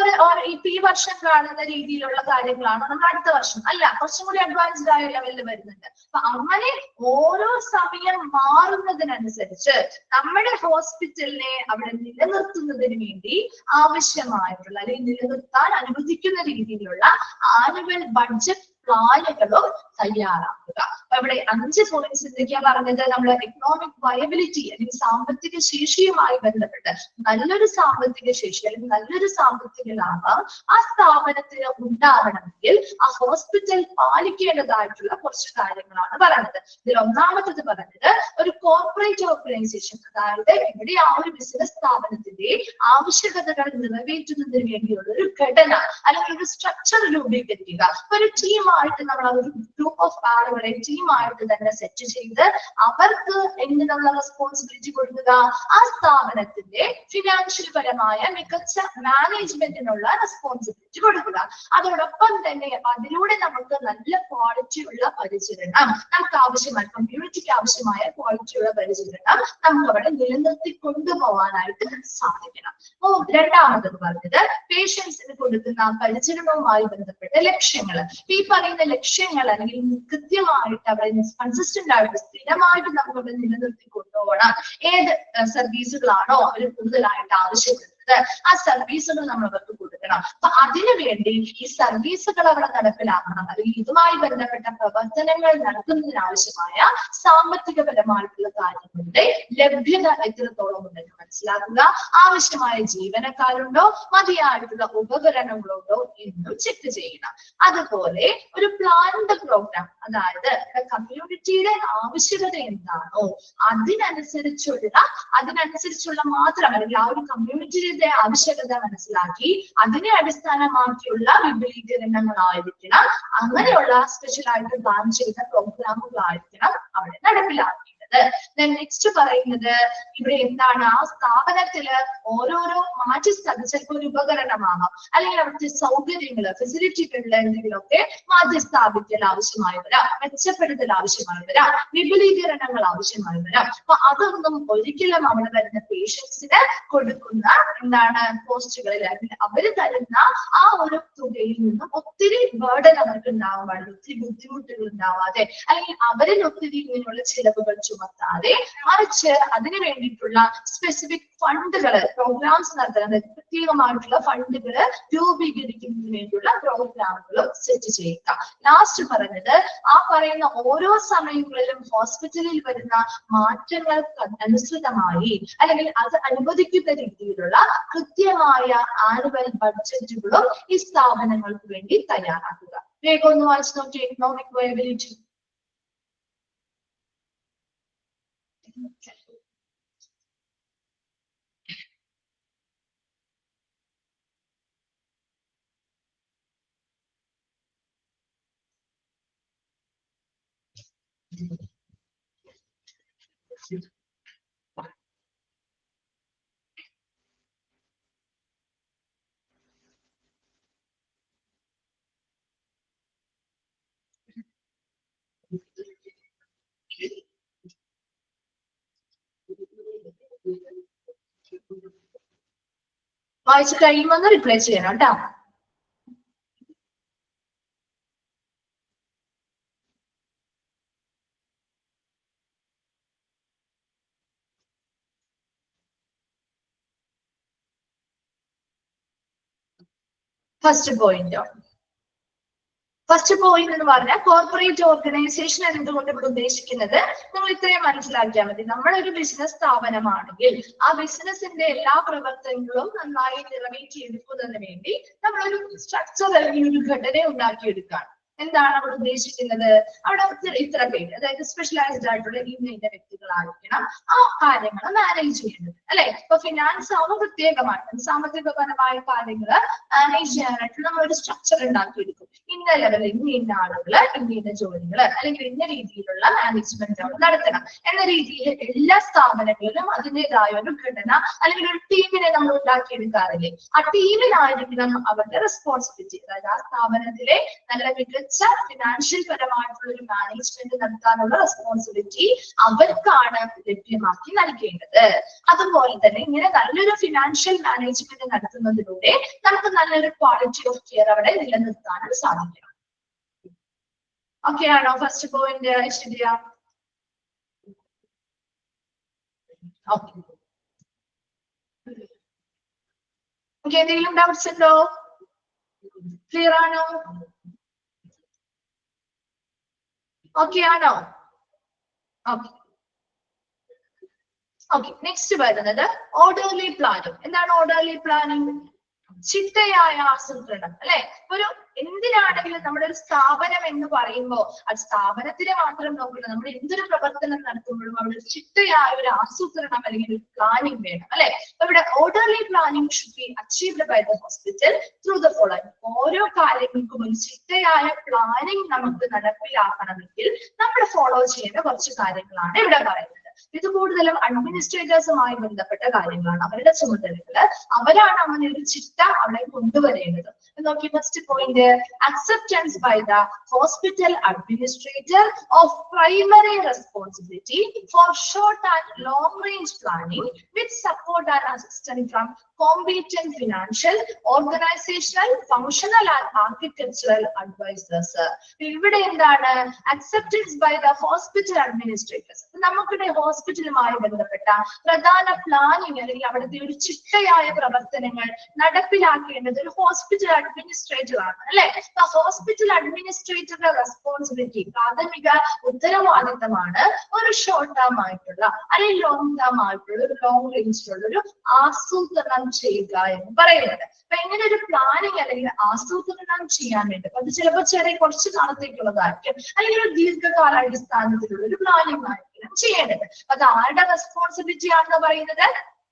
ഇപ്പൊ ഈ വർഷം കാണുന്ന രീതിയിലുള്ള കാര്യങ്ങളാണ് നമ്മൾ അടുത്ത വർഷം അല്ല കുറച്ചും കൂടി അഡ്വാൻസ്ഡ് ആയ ലെവലിൽ വരുന്നുണ്ട്. അപ്പൊ അങ്ങനെ ഓരോ സമയം മാറുന്നതിനനുസരിച്ച് നമ്മുടെ ഹോസ്പിറ്റലിനെ അവിടെ നിലനിർത്തുന്നതിന് വേണ്ടി ആവശ്യമായിട്ടുള്ള അല്ലെങ്കിൽ നിലനിർത്താൻ അനുവദിക്കുന്ന രീതിയിലുള്ള ആനുവൽ ബഡ്ജറ്റ് പ്ലാനുകളും തയ്യാറാക്കുക. അപ്പൊ ഇവിടെ 5 പോയിന്റ്സ് എന്തൊക്കെയാ പറഞ്ഞത്? നമ്മൾ എക്കണോമിക് വയബിലിറ്റി അല്ലെങ്കിൽ സാമ്പത്തിക ശേഷിയുമായി ബന്ധപ്പെട്ട് നല്ലൊരു സാമ്പത്തിക ശേഷി അല്ലെങ്കിൽ നല്ലൊരു സാമ്പത്തിക ലാഭം ആ സ്ഥാപനത്തിന് ഉണ്ടാവണമെങ്കിൽ ആ ഹോസ്പിറ്റൽ പാലിക്കേണ്ടതായിട്ടുള്ള കുറച്ച് കാര്യങ്ങളാണ് പറയുന്നത്. ഇതിൽ ഒന്നാമത്തത് പറഞ്ഞത് ഒരു കോർപ്പറേറ്റ് ഓർഗനൈസേഷൻ, അതായത് ഇവിടെ ആ ഒരു ബിസിനസ് സ്ഥാപനത്തിന്റെ ആവശ്യകതകൾ നിറവേറ്റുന്നതിന് വേണ്ടിയുള്ള ഒരു ഘടന അല്ലെങ്കിൽ ഒരു സ്ട്രക്ചർ രൂപീകരിക്കുക. ഒരു ടീമായിട്ട് നമ്മൾ ഒരു ഗ്രൂപ്പ് ഓഫ് ആളുകളെ ടീമായിട്ട് തന്നെ സെറ്റ് ചെയ്ത് അവർക്ക് എന്തിനുള്ള റെസ്പോൺസിബിലിറ്റി കൊടുക്കുക? ആ സ്ഥാപനത്തിന്റെ ഫിനാൻഷ്യൽ പരമായ മികച്ച മാനേജ്മെന്റിനുള്ള റെസ്പോൺസിബിലിറ്റി കൊടുക്കുക. അതോടൊപ്പം തന്നെ അതിലൂടെ നമുക്ക് നല്ല ക്വാളിറ്റിയുള്ള പരിചരണം, നമുക്ക് ആവശ്യമായ കമ്മ്യൂണിറ്റിക്ക് ആവശ്യമായ ക്വാളിറ്റിയുള്ള പരിചരണം നമുക്ക് അവിടെ നിലനിർത്തി കൊണ്ടുപോകാനായിട്ട് സാധിക്കണം. രണ്ടാമതെന്ന് പറഞ്ഞത് പേഷ്യൻസിന് കൊടുക്കുന്ന പരിചരണവുമായി ബന്ധപ്പെട്ട ലക്ഷ്യങ്ങൾ. ഈ പറയുന്ന ലക്ഷ്യങ്ങൾ അല്ലെങ്കിൽ കൃത്യമായിട്ട് അവിടെ കൺസിസ്റ്റന്റ് ആയിട്ട് സ്ഥിരമായിട്ട് നമുക്ക് അവിടെ നിലനിർത്തി കൊണ്ടുപോകണം. ഏത് സർവീസുകളാണോ അവർ കൂടുതലായിട്ട് ആവശ്യപ്പെടുന്നത് ആ സർവീസുകൾ നമ്മൾ അവർക്ക് കൊടുക്കണം. അപ്പൊ അതിനുവേണ്ടി ഈ സർവീസുകൾ അവിടെ നടപ്പിലാക്കണം. അല്ലെങ്കിൽ ഇതുമായി ബന്ധപ്പെട്ട പ്രവർത്തനങ്ങൾ നടത്തുന്നതിനാവശ്യമായ സാമ്പത്തികപരമായിട്ടുള്ള കാര്യങ്ങളുടെ ലഭ്യത എത്രത്തോളം ഉണ്ടെന്ന് മനസ്സിലാക്കുക. ആവശ്യമായ ജീവനക്കാരുണ്ടോ, മതിയായിട്ടുള്ള ഉപകരണങ്ങളുണ്ടോ എന്നും ചെക്ക് ചെയ്യണം. അതുപോലെ ഒരു പ്ലാൻഡ് പ്രോഗ്രാം, അതായത് കമ്മ്യൂണിറ്റിയുടെ ആവശ്യകത എന്താണോ അതിനനുസരിച്ചുള്ള മാത്രം അല്ലെങ്കിൽ ആ ഒരു കമ്മ്യൂണിറ്റിയുടെ ആവശ്യകത മനസ്സിലാക്കി അതിനെ അടിസ്ഥാനമാക്കിയുള്ള വിപുലീകരണങ്ങളായിരിക്കണം, അങ്ങനെയുള്ള സ്പെഷ്യൽ ആയിട്ട് പ്ലാൻ ചെയ്ത പ്രോഗ്രാമുകളായിരിക്കണം അവിടെ നടപ്പിലാക്കേണ്ടത്. പറയുന്നത്. നെക്സ്റ്റ് പറയുന്നത് ഇവിടെ എന്താണ്, ആ സ്ഥാപനത്തില് ഓരോരോ മാറ്റി ചിലപ്പോൾ ഒരു ഉപകരണമാകാം, അല്ലെങ്കിൽ അവിടുത്തെ സൗകര്യങ്ങള് ഫെസിലിറ്റികളിൽ എന്തെങ്കിലുമൊക്കെ മാറ്റി സ്ഥാപിക്കൽ ആവശ്യമായി വരാം, മെച്ചപ്പെടുത്തൽ ആവശ്യമായി വരാം, വിപുലീകരണങ്ങൾ ആവശ്യമായി വരാം. അപ്പൊ അതൊന്നും ഒരിക്കലും അവിടെ വരുന്ന പേഷ്യൻസിന് കൊടുക്കുന്ന എന്താണ് പോസ്റ്റുകളിൽ അവര് തരുന്ന ആ ഒരു തുകയിൽ നിന്നും ഒത്തിരി ബേർഡൻ അവർക്ക് ഉണ്ടാവാൻ പാടില്ല, ഒത്തിരി ബുദ്ധിമുട്ടുകൾ ഉണ്ടാവാതെ, അല്ലെങ്കിൽ അവരിൽ ഒത്തിരി ഇങ്ങനെയുള്ള ചിലവുകൾ ചുമത്താതെ, മറിച്ച് അതിനു വേണ്ടിയിട്ടുള്ള സ്പെസിഫിക് ഫണ്ടുകൾ പ്രോഗ്രാംസ് നടത്തുന്നത്, പ്രത്യേകമായിട്ടുള്ള ഫണ്ടുകൾ രൂപീകരിക്കുന്നതിന് വേണ്ടിയുള്ള പ്രോഗ്രാമുകളും സെറ്റ് ചെയ്യുക. ലാസ്റ്റ് പറഞ്ഞത് ആ പറയുന്ന ഓരോ സമയങ്ങളിലും ഹോസ്പിറ്റലിൽ വരുന്ന മാറ്റങ്ങൾക്ക് അനുസൃതമായി അല്ലെങ്കിൽ അത് അനുവദിക്കുന്ന രീതിയിലുള്ള കൃത്യമായ ആനുവൽ ബഡ്ജറ്റുകളും ഈ സ്ഥാപനങ്ങൾക്ക് വേണ്ടി തയ്യാറാക്കുക. വേഗം ഒന്ന് വായിച്ചു നോക്കി. എക്കണോമിക് വയബിലിറ്റി വായിച്ചു കഴിയുമെന്ന് റിപ്ലൈ ചെയ്യണം കേട്ടോ. ഫസ്റ്റ് പോയിന്റ് എന്ന് പറഞ്ഞാൽ കോർപ്പറേറ്റ് ഓർഗനൈസേഷൻ എന്നതുകൊണ്ട് ഇവിടെ ഉദ്ദേശിക്കുന്നത് നമ്മൾ ഇത്രയും മനസ്സിലാക്കിയാൽ മതി. നമ്മളൊരു ബിസിനസ് സ്ഥാപനമാണെങ്കിൽ ആ ബിസിനസിന്റെ എല്ലാ പ്രവർത്തനങ്ങളും നന്നായി നിറവേറ്റിയെടുക്കുന്നതിന് വേണ്ടി നമ്മളൊരു സ്ട്രക്ചർ അല്ലെങ്കിൽ ഒരു ഘടന ഉണ്ടാക്കിയെടുക്കുകയാണ്. എന്താണ് അവിടെ ഉദ്ദേശിക്കുന്നത്? അവിടെ ഇത്ര പേര്, അതായത് സ്പെഷ്യലൈസ്ഡ് ആയിട്ടുള്ള ഇന്ന വ്യക്തികളായിരിക്കണം ആ കാര്യങ്ങൾ മാനേജ് ചെയ്യുന്നത്, അല്ലെ? ഇപ്പൊ ഫിനാൻസ് ആവുമ്പോൾ പ്രത്യേകമായിട്ട് സാമ്പത്തികപരമായ കാര്യങ്ങൾ മാനേജ് ചെയ്യാനായിട്ട് നമ്മൾ ഒരു സ്ട്രക്ചർ ഉണ്ടാക്കിയെടുക്കും. ഇന്ന ലെവലിൽ ഇന്ന ആളുകള് ഇന്ന ജോലികള് അല്ലെങ്കിൽ ഇന്ന രീതിയിലുള്ള മാനേജ്മെന്റ് നടത്തണം എന്ന രീതിയിൽ എല്ലാ സ്ഥാപനങ്ങളിലും അതിൻ്റെതായ ഒരു ഘടന അല്ലെങ്കിൽ ഒരു ടീമിനെ നമ്മൾ ഉണ്ടാക്കിയെടുക്കാറില്ലേ? ആ ടീമിനായിരിക്കണം അവരുടെ റെസ്പോൺസിബിലിറ്റി. അതായത് ആ സ്ഥാപനത്തിലെ നല്ല മികച്ച ഫിനാൻഷ്യൽ പരമായിട്ടുള്ള ഒരു മാനേജ്മെന്റ് നടത്താനുള്ള റെസ്പോൺസിബിലിറ്റി അവർക്കാണ് ലഭ്യമാക്കി നൽകേണ്ടത്. അതുപോലെ തന്നെ ഇങ്ങനെ നല്ലൊരു ഫിനാൻഷ്യൽ മാനേജ്മെന്റ് നടത്തുന്നതിലൂടെ നമുക്ക് നല്ലൊരു ക്വാളിറ്റി ഓഫ് കെയർ അവിടെ നിലനിർത്താനും സാധിക്കണം. ഓക്കെ ആണോ? First point Aishwarya? ഓക്കെ. എന്തെങ്കിലും ഡൗട്ട്സ് ഉണ്ടോ? ക്ലിയർ ആണോ? ഓക്കെ ആണോ? ഓക്കെ. ഓക്കെ, നെക്സ്റ്റ് വരുന്നത് ഓർഡർലി പ്ലാനിങ്. എന്താണ് ഓർഡർലി പ്ലാനിങ്? ചിട്ടയായ ആസൂത്രണം, അല്ലെ? ഒരു എന്തിനാണെങ്കിലും നമ്മുടെ ഒരു സ്ഥാപനം എന്ന് പറയുമ്പോൾ ആ സ്ഥാപനത്തിനെ മാത്രം നോക്കില്ല, നമ്മൾ എന്തൊരു പ്രവർത്തനം നടത്തുമ്പോഴും അവിടെ ഒരു ചിട്ടയായ ഒരു ആസൂത്രണം അല്ലെങ്കിൽ ഒരു പ്ലാനിങ് വേണം, അല്ലെ? ഇവിടെ orderly planning should be achieved by the hospital through the following. ഓരോ കാര്യങ്ങൾക്കും ഒരു ചിട്ടയായ പ്ലാനിങ് നമുക്ക് നടപ്പിലാക്കണമെങ്കിൽ നമ്മൾ ഫോളോ ചെയ്യേണ്ട കുറച്ച് കാര്യങ്ങളാണ് ഇവിടെ പറയുന്നത്. ഇത് കൂടുതലും അഡ്മിനിസ്ട്രേറ്റേഴ്സുമായി ബന്ധപ്പെട്ട കാര്യങ്ങളാണ്. അവരുടെ ചുമതലകള് അവരാണ് അങ്ങനെ ഒരു ചിട്ട അവിടെ കൊണ്ടുവരേണ്ടത്. നോക്കി, first point, acceptance by the hospital administrator of primary responsibility for short and long range planning with support and assistance from competent financial, organizational, functional and architectural advisors. ഇവിടെ എന്താണ്? acceptance by the hospital administrators. നമുക്കിടെ ഹോസ്പിറ്റലുമായി ബന്ധപ്പെട്ട പ്രധാന planning അല്ലെങ്കിൽ അവിടുത്തെ ഒരു ചിട്ടയായ പ്രവർത്തനങ്ങൾ നടപ്പിലാക്കേണ്ടത് ഒരു ഹോസ്പിറ്റൽ അഡ്മിനിസ്ട്രേറ്റർ ആണ്, അല്ലെ? ഹോസ്പിറ്റൽ അഡ്മിനിസ്ട്രേറ്ററുടെ റെസ്പോൺസിബിലിറ്റി, പ്രാഥമിക ഉത്തരവാദിത്തമാണ് ഒരു ഷോർട്ട് ടേം ആയിട്ടുള്ള അല്ലെങ്കിൽ ലോങ് ടേം ആയിട്ടുള്ള ഒരു ലോങ് റേഞ്ചിലുള്ള ഒരു ആസൂത്രണം ചെയ്യുക എന്ന് പറയുന്നത്. അപ്പൊ ഇങ്ങനെ ഒരു പ്ലാനിങ് അല്ലെങ്കിൽ ആസൂത്രണം ചെയ്യാൻ വേണ്ടി അത് ചിലപ്പോൾ കുറച്ച് കാലത്തേക്കുള്ളതായിരിക്കും, അല്ലെങ്കിൽ ഒരു ദീർഘകാലാടിസ്ഥാനത്തിലുള്ള ഒരു പ്ലാനിങ് ആയിരിക്കും ചെയ്യേണ്ടത്. അത് ആരുടെ റെസ്പോൺസിബിലിറ്റി ആണെന്ന് പറയുന്നത്?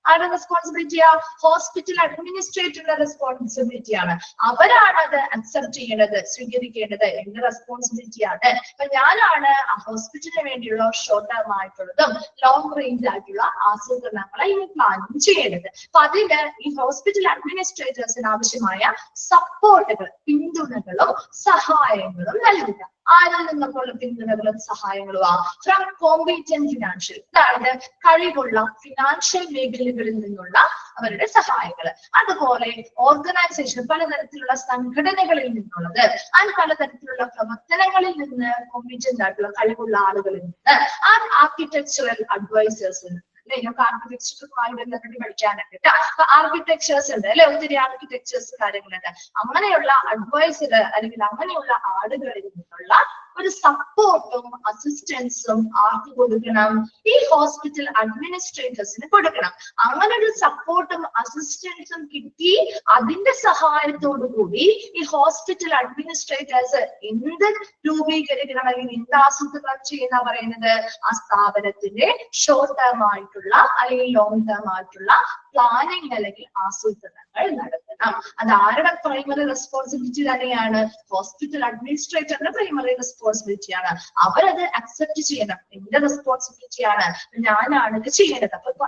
ആരുടെ റെസ്പോൺസിബിലിറ്റിയാ? ഹോസ്പിറ്റൽ അഡ്മിനിസ്ട്രേറ്ററുടെ റെസ്പോൺസിബിലിറ്റി ആണ്. അവരാണ് അത് അക്സെപ്റ്റ് ചെയ്യേണ്ടത്, സ്വീകരിക്കേണ്ടത്. എന്റെ റെസ്പോൺസിബിലിറ്റി ആണ്. അപ്പൊ ഞാനാണ് ആ ഹോസ്പിറ്റലിന് വേണ്ടിയുള്ള ഷോർട്ട് ടേം ആയിട്ടുള്ളതും ലോങ് റേഞ്ച് ആയിട്ടുള്ള ആസൂത്രണങ്ങളെ ഈ പ്ലാനിങ് ചെയ്യേണ്ടത്. അപ്പൊ അതിന് ഈ ഹോസ്പിറ്റൽ അഡ്മിനിസ്ട്രേറ്റേഴ്സിന് ആവശ്യമായ സപ്പോർട്ടുകൾ, പിന്തുണകളും സഹായങ്ങളും നൽകുക. ആരിൽ നിന്നൊക്കെയുള്ള പിന്തുണകളും സഹായങ്ങളും ഫ്രം കോമ്പീറ്റന്റ് ഫിനാൻഷ്യൽ, അതായത് കഴിവുള്ള ഫിനാൻഷ്യൽ മേഖലകളിൽ നിന്നുള്ള അവരുടെ സഹായങ്ങൾ. അതുപോലെ ഓർഗനൈസേഷൻ, പലതരത്തിലുള്ള സംഘടനകളിൽ നിന്നുള്ളത്, ആൻഡ് പലതരത്തിലുള്ള പ്രവർത്തനങ്ങളിൽ നിന്ന് കോമ്പീറ്റന്റ് ആയിട്ടുള്ള കഴിവുള്ള ആളുകളിൽ നിന്ന്, ആൻഡ് ആർക്കിടെക്ചറൽ അഡ്വൈസേഴ്സ്. നിങ്ങൾക്ക് ആർക്കിടെക്ചറുമായി ബന്ധപ്പെട്ട് പഠിക്കാനുണ്ട് കേട്ടോ. അപ്പൊ ആർക്കിടെക്ചേഴ്സ് ഉണ്ട് അല്ലെ, ഒത്തിരി ആർക്കിടെക്ചേഴ്സ് കാര്യങ്ങളുണ്ട്. അങ്ങനെയുള്ള അഡ്വൈസർ അല്ലെങ്കിൽ അങ്ങനെയുള്ള ആളുകളിൽ നിന്നുള്ള ഒരു സപ്പോർട്ടും അസിസ്റ്റൻസും ആർക്ക് കൊടുക്കണം? ഈ ഹോസ്പിറ്റൽ അഡ്മിനിസ്ട്രേറ്റേഴ്സിന് കൊടുക്കണം. അങ്ങനെ ഒരു സപ്പോർട്ടും അസിസ്റ്റൻസും കിട്ടി അതിന്റെ സഹായത്തോടു കൂടി ഈ ഹോസ്പിറ്റൽ അഡ്മിനിസ്ട്രേറ്റേഴ്സ് എന്ത് രൂപീകരിക്കണം അല്ലെങ്കിൽ എന്ത് ആസൂത്രണം ചെയ്യുന്ന പറയുന്നത്? ആ സ്ഥാപനത്തിന്റെ ഷോർട്ട് ടേം ആയിട്ടുള്ള അല്ലെങ്കിൽ ലോങ് ടേം ആയിട്ടുള്ള പ്ലാനിങ് അല്ലെങ്കിൽ ആസൂത്രണങ്ങൾ നടത്തണം. അത് ആരുടെ പ്രൈമറി റെസ്പോൺസിബിലിറ്റി തന്നെയാണ്? ഹോസ്പിറ്റൽ അഡ്മിനിസ്ട്രേറ്ററിന്റെ പ്രൈമറി റെസ്പോൺസിബിലിറ്റിയാണ്. അവരത് അക്സെപ്റ്റ് ചെയ്യണം. എന്റെ റെസ്പോൺസിബിലിറ്റിയാണ്, ഞാനാണ് ഇത് ചെയ്യേണ്ടത്. അപ്പൊ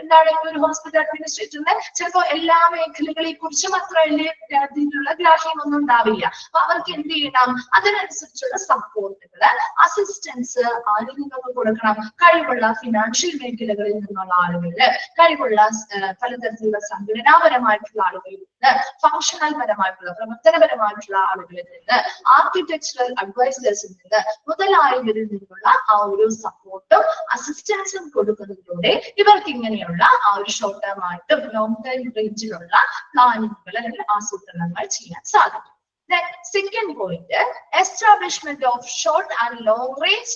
എന്താണെങ്കിൽ ഒരു ഹോസ്പിറ്റൽ അഡ്മിനിസ്ട്രേറ്ററിന് ചിലപ്പോൾ എല്ലാ മേഖലകളെ കുറിച്ചും അത്ര വലിയ രീതിയിലുള്ള ഗ്രാഹ്യമൊന്നും ഉണ്ടാവില്ല. അപ്പൊ അവർക്ക് എന്ത് ചെയ്യണം? അതിനനുസരിച്ചുള്ള സപ്പോർട്ടുകള്, അസിസ്റ്റൻസ് ആരിൽ നിന്നൊക്കെ കൊടുക്കണം? കഴിവുള്ള ഫിനാൻഷ്യൽ മേഖലകളിൽ നിന്നുള്ള ആളുകളില്, കഴിവുള്ള പലതരത്തിലുള്ള സംഘടനാപരമായിട്ടുള്ള ആളുകളിൽ നിന്ന്, ഫങ്ഷണൽ പരമായിട്ടുള്ള പ്രവർത്തനപരമായിട്ടുള്ള ആളുകളിൽ നിന്ന്, ആർക്കിടെക്ചറൽ അഡ്വൈസേഴ്സിൽ നിന്ന് മുതലായവരിൽ നിന്നുള്ള ആ ഒരു സപ്പോർട്ടും അസിസ്റ്റൻസും കൊടുക്കുന്നതിലൂടെ ഇവർക്ക് ഇങ്ങനെയുള്ള ആ ഒരു ഷോർട്ട് ടേം ആയിട്ടും ലോങ് ടൈം റേഞ്ചിലുള്ള പ്ലാനിങ്ങുകൾ അല്ലെങ്കിൽ ആസൂത്രണങ്ങൾ ചെയ്യാൻ സാധിക്കും. Then second point, establishment of short and long range